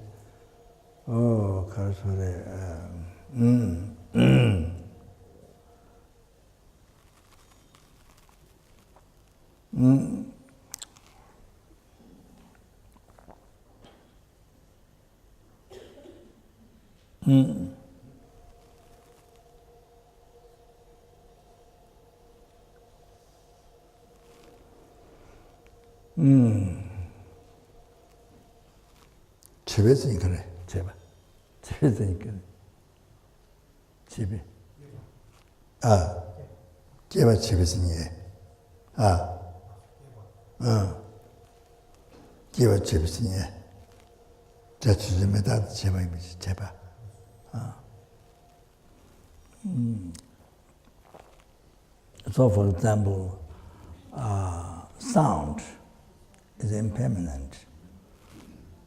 집에서 그래, 제발. 집에서 그래. 집에. 제발 집에서 해. 제발 집에서 해. 자, 주님에다 제발이지, 제발. So, for example, sound is impermanent.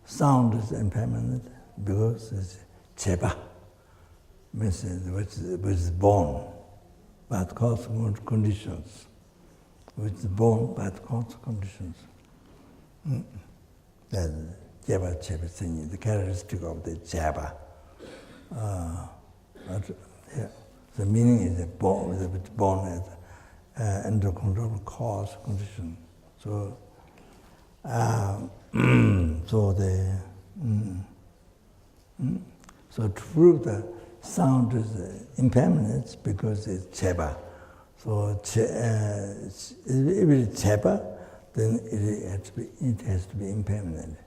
Sound is impermanent because it's cheba, means which is born by consequent conditions. Which is born by consequent conditions. That's cheba thing, the characteristic of the cheba. The meaning is born as under control of cause condition. So, so to prove the sound is impermanent because it's cheba. So if it's cheba, then it has to be impermanent.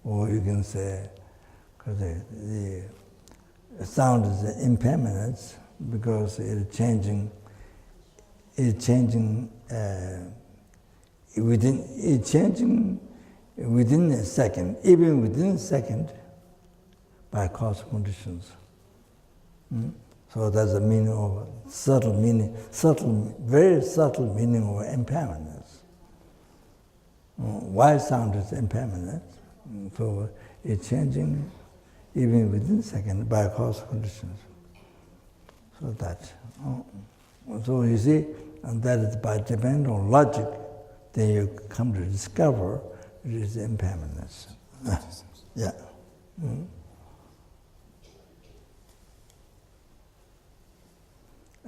Or you can say, because the sound is impermanent because it's changing within a second, even within a second, by cause conditions. So that's the meaning of very subtle meaning of impermanence. Why sound is impermanent? So it's changing even within a second by cause conditions. So that. So you see, and that is by depending on logic, then you come to discover it is impermanence. Yeah.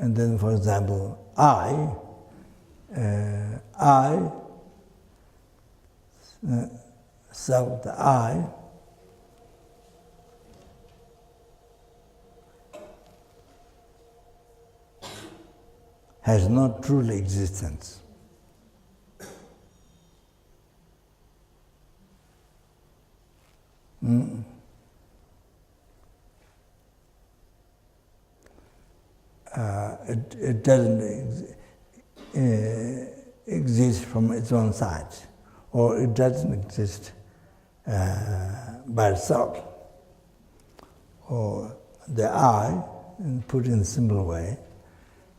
And then, for example, self, the I, has no true existence. It doesn't exist from its own side, or it doesn't exist by itself. Or the I, put in a simple way,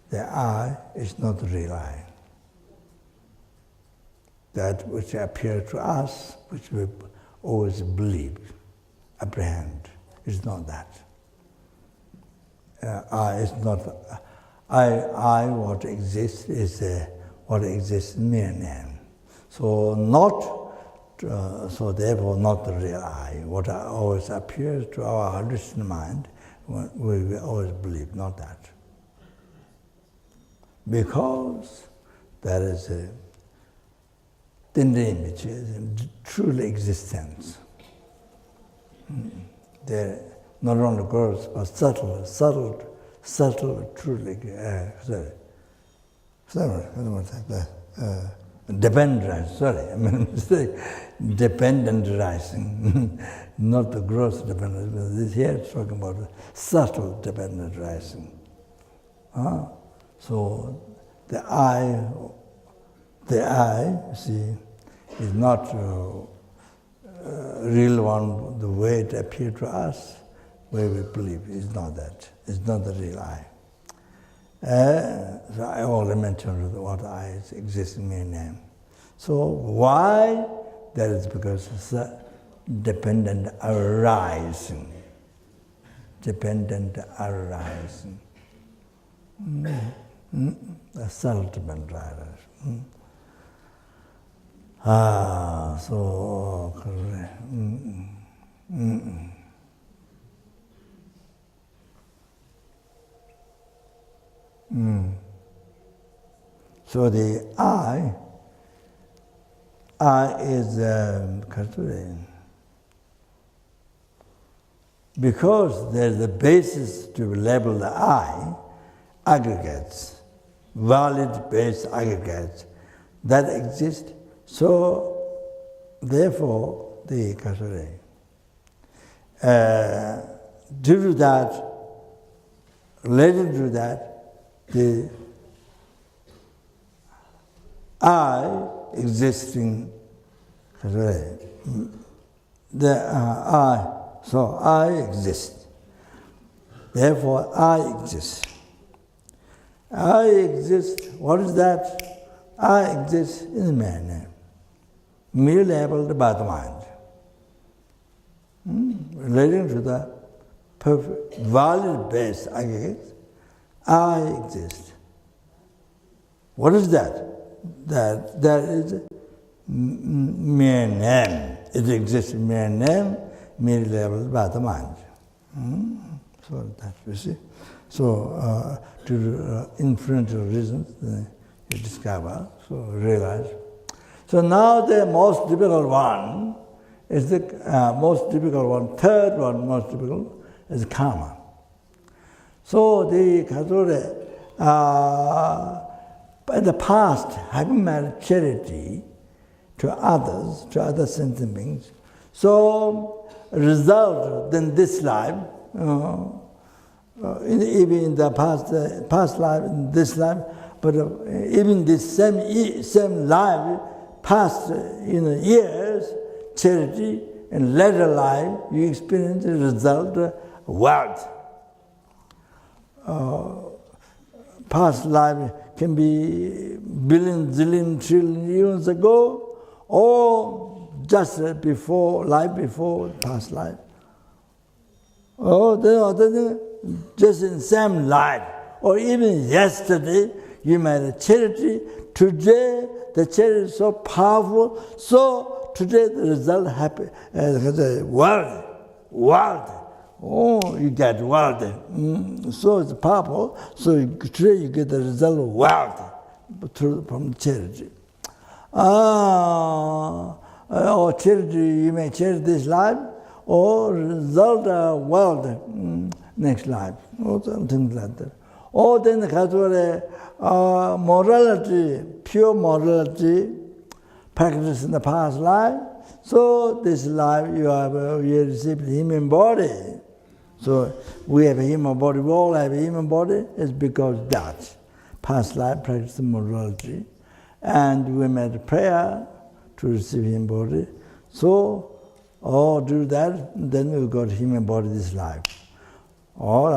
the I is not the real I. That which appears to us, which we always believe, apprehend, is not that. I is not. I what exists is what exists mere name. So so therefore not the real I. What always appears to our hallucinant mind, we always believe, not that. Because that is the image is truly existence. There not only gross, but subtle, truly, dependent rising, not the gross dependent, but this here is talking about subtle dependent rising. So the I, see, is not real one, the way it appears to us, where we believe is not that. It's not the real I. So I already mentioned what I exists in mere name. So why? That is because it's a dependent arising. Dependent arising. A subtle dependent arising. So correct. So the I is because there's a basis to label the I, aggregates, valid base aggregates that exist. So therefore the due to that, related to that, the I existing, so I exist. Therefore, I exist. I exist. What is that? I exist in the man, merely labeled by the mind, relating to the perfect, valid base aggregate. I exist. What is that? That is mere name. It exists in mere name, merely labeled by the mind. So that you see. So due to inferential reasons, you discover, so realize. So now the most difficult one is third one most difficult is karma. So the in the past, having made charity to others, to other sentient beings, so result in this life, even in the past life, in this life, but even this same life, past years, charity, and later life, you experience the result, wealth. Past life can be billion, zillion, trillion years ago, or just before, life before, past life. Or just in same life, or even yesterday, you made a charity. Today, the charity is so powerful, so today the result happy, wealth. Oh, you get wealth. So it's powerful. So today you get the result of wealth from charity. Or charity, you may charity this life, or result of wealth next life, or something like that. Or then morality, pure morality, practice in the past life. So this life you received a human body. So we have a human body, we all have a human body. It's because that past life practice morality, and we made a prayer to receive human body. So, do that, then we got human body this life. All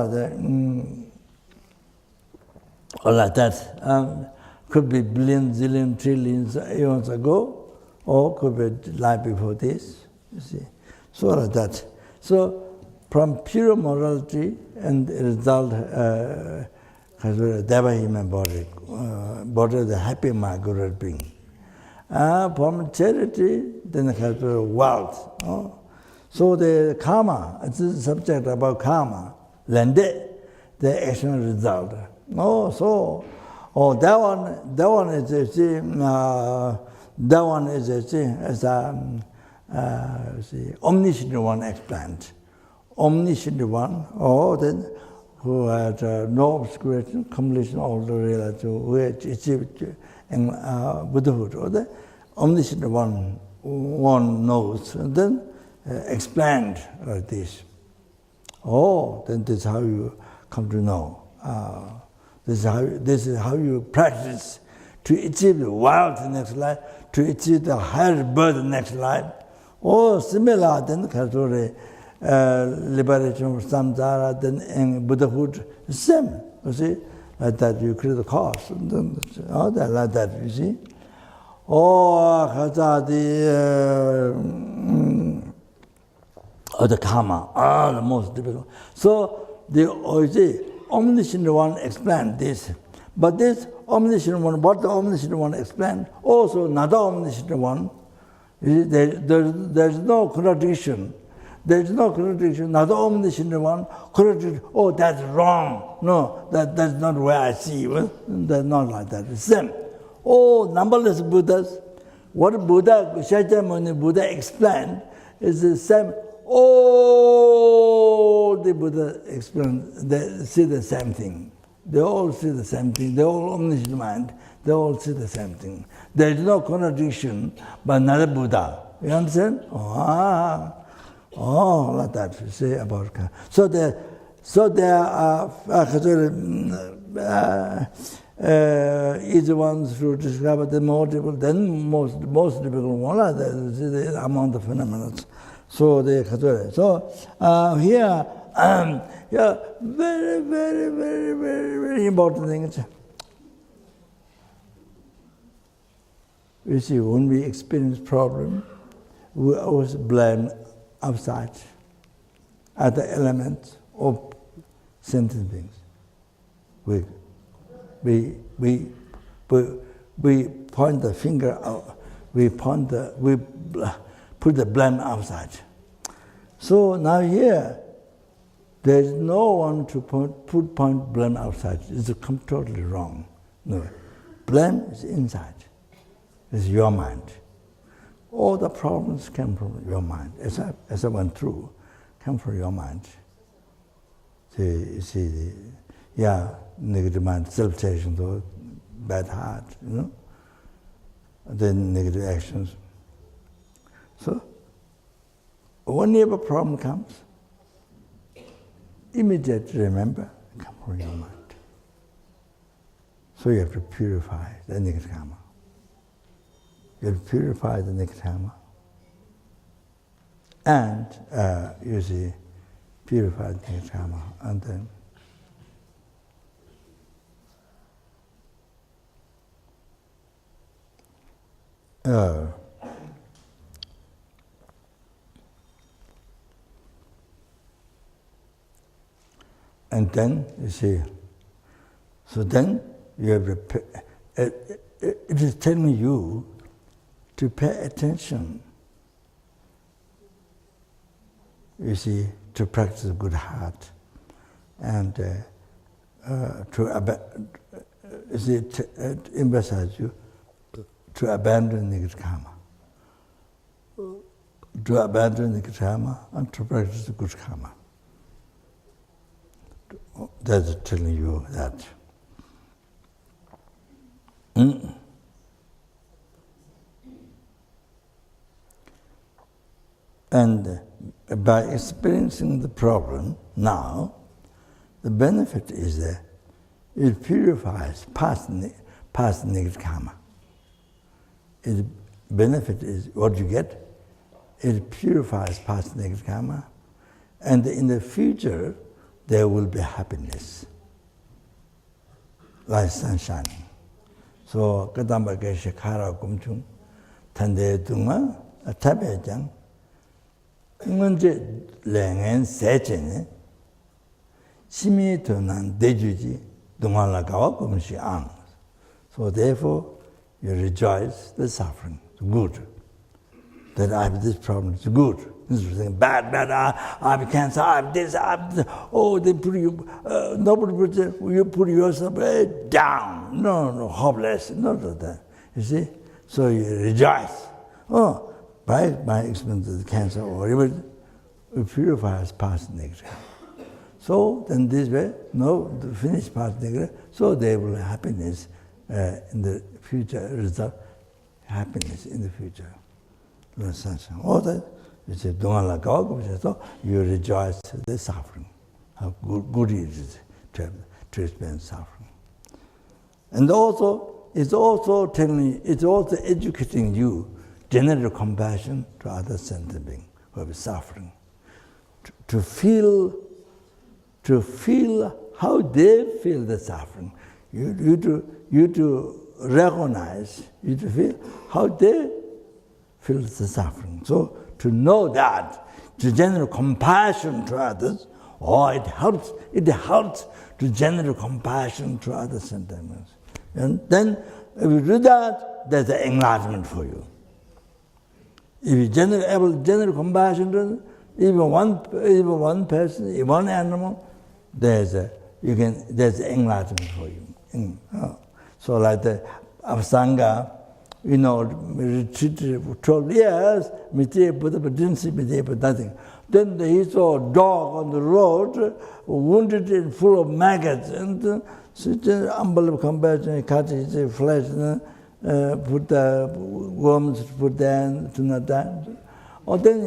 like that. Could be billions, zillion, trillions eons ago, or could be life before this. You see, so like that. So from pure morality and result, Deva human body, body of the happy migrant being. From charity, then wealth. So the karma, it's a subject about karma, lende, the action result. That one is omniscient one explained. Omniscient one, then who had no obscuration, completion, all the reality, who had achieved in Buddhahood, or the omniscient one knows, and then explained like this. Then this is how you come to know. This is how you practice to achieve the wealth next life, to achieve the higher birth next life. Similar, then liberation from samsara, then in Buddhahood, same. You see, like that you create the cause, and then like that. You see, the karma, the most difficult. So the omniscient one explained this, but this omniscient one, what the omniscient one explained, also another omniscient one. There's no contradiction. There's no contradiction. Another omniscient one contradiction. That's wrong. No, that's not where I see. Well, that's not like that. It's same. Numberless Buddhas. What Shakyamuni Buddha explained is the same. All the Buddha explain, they see the same thing. They all see the same thing. They all omniscient mind. They all see the same thing. There is no contradiction by another Buddha. You understand? Like that you say about karma. So there are easy ones to discover the more difficult. Then most difficult one are the among the phenomena. So here, very, very, very, very, very important thing. You see, when we experience problem, we always blame outside, other elements of sentient beings. We point the finger out. We put the blame outside. So now here, there is no one to point blame outside. It's totally wrong. No, blame is inside. It's your mind. All the problems come from your mind. As I went through, come from your mind. See, negative mind, self-station, so bad heart, then negative actions. So, whenever a problem comes, immediately remember, come from your mind. So you have to purify the negative karma. You have to purify the negative karma. And you see, purify the negative karma. And then you see, so then you have to it is telling you to pay attention, you see, to practice a good heart and to emphasize you to abandon negative karma. To abandon negative karma and to practice the good karma. That's telling you that. And by experiencing the problem now, the benefit is that it purifies past negative karma. The benefit is what you get. It purifies past negative karma, and in the future there will be happiness, like sunshine. So kadamba ke shikara kumchung tande dunga tabejang ngonje lengen sechen simi tonan dejuji dunga la kawa kumshi ang. So therefore you rejoice the suffering, it's good. That I have this problem, it's good. This is bad, I have cancer, I have this, oh, they put you, nobody puts it, you put yourself down. No, hopeless, not that. You see? So you rejoice. Oh, by experience of the cancer or whatever, it purifies past negative. So then this way, the finished past negative, so they will have happiness in the future, result, happiness in the future. All that, you say, so you rejoice the suffering, how good it is to experience suffering. And also, it's also educating you general compassion to other sentient beings who are suffering. To feel how they feel the suffering. You to recognize, you to feel how they feel the suffering. So to know that, to generate compassion to others, it helps to generate compassion to other sentiments. And then if you do that, there's an enlargement for you. If you able to generate compassion to even one person, even one animal, there's enlargement for you. So like the Avasanga, retreated for 12 years, Mithya Buddha, but didn't see Mithya Buddha, nothing. Then he saw a dog on the road, wounded and full of maggots, and such an unbelievable compassion, he cut his flesh, put the worms, put there, to not die. Or then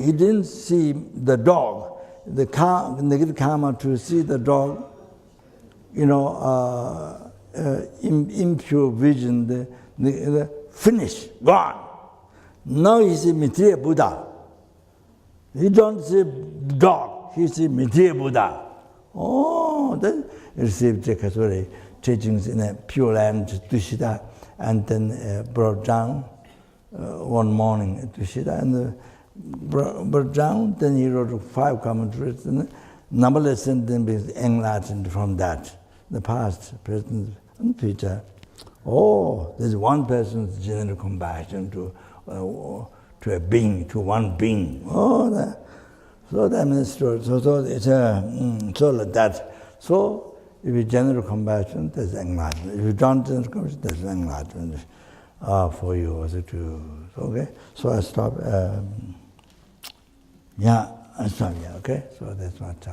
he didn't see the dog, the negative karma to see the dog, impure vision, the finish, gone. Now he see Mithya Buddha. He don't see dog, he see Mithya Buddha. Oh, then he received the teachings in a Pure Land, Tushita, and then brought down one morning at Tushita, and brought down, then he wrote 5 commentaries, and numberless sentences enlightened from that, the past, present, and future. Oh, there's one person's general compassion to a being, to one being. Oh, so that means so it's so like that. So if you general compassion, there's enlightenment. If you don't general compassion, there's enlightenment for you also too. Okay. So I stop. I stop here. Okay. So that's what.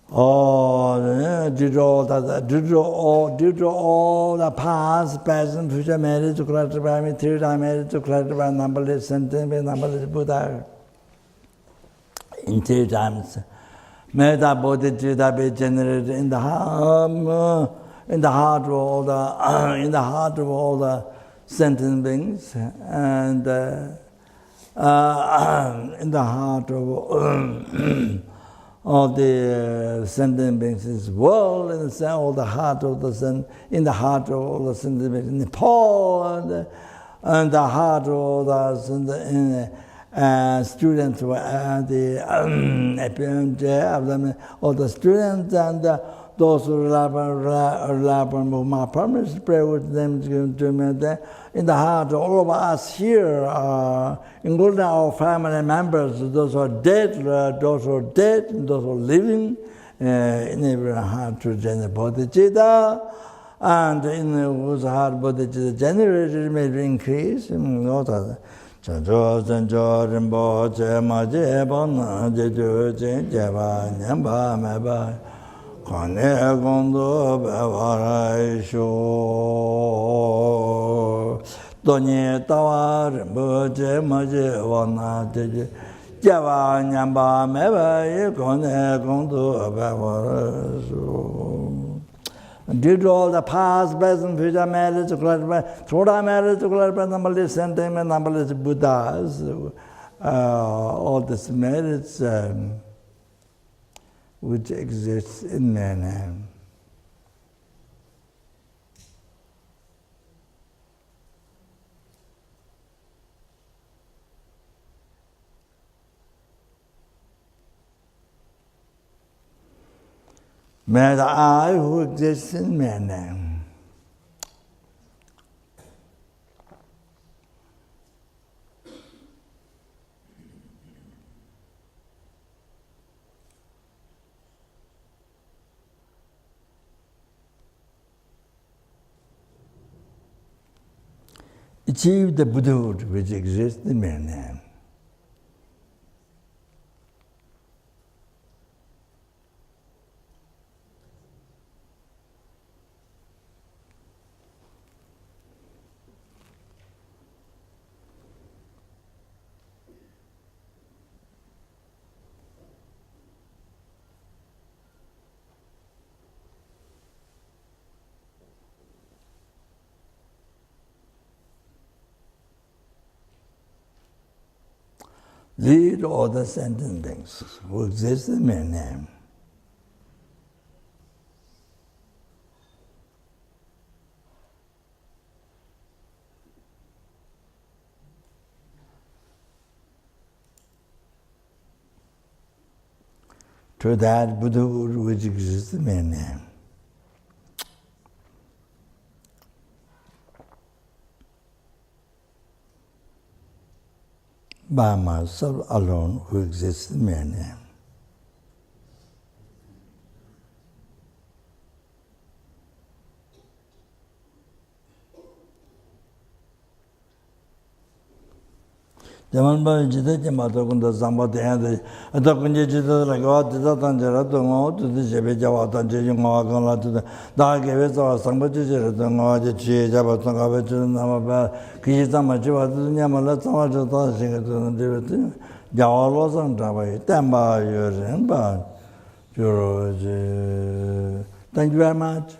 due to all the past, present, future marriage to clarify me, third time marriage to clarify numberless sentence, numberless Buddha. In 3 times, Metta Bodhicitta be generated in the heart of all the sentient beings, and in the heart of all the sentient beings is world, and all the heart of the in the heart of all the sentient beings in Nepal, and the heart of all the students, all the students and those who rely on my promise, pray with them in the heart of all of us here, including our family members, those who are dead, and those who are living, in every heart to generate bodhicitta, and in whose heart bodhicitta generated may increase. Rinpoche maje bana jeju jeba nyamba meba kane gondo bewara sho donye tawa Rinpoche maje bana jeju jeba nyamba meba kane gondo bewara sho. Due to all the past, present, future marriage to clarify, Thoda marriage to clarify, numberless sentiment, numberless Buddhas, all this merits which exists in man. May the I who exists in man. Achieve the Buddhahood which exists in man. Lead all the sentient beings who exist in man. To that Buddhahood which exists in man. By myself alone who exists in man. Jaman jida jama tokunda zamba de atakunje jida la ga jida tanjara to ngo to de jebe jawa tanje ngo ga la to da ge we za sangba je je de ngo je chi ja ba tanga be ju na ma ba ki za ma ji wa de nya ma la tama jo ta sing ge de de de jawa lo sang da ba tan ba yo ren ba jo je. Thank you very much.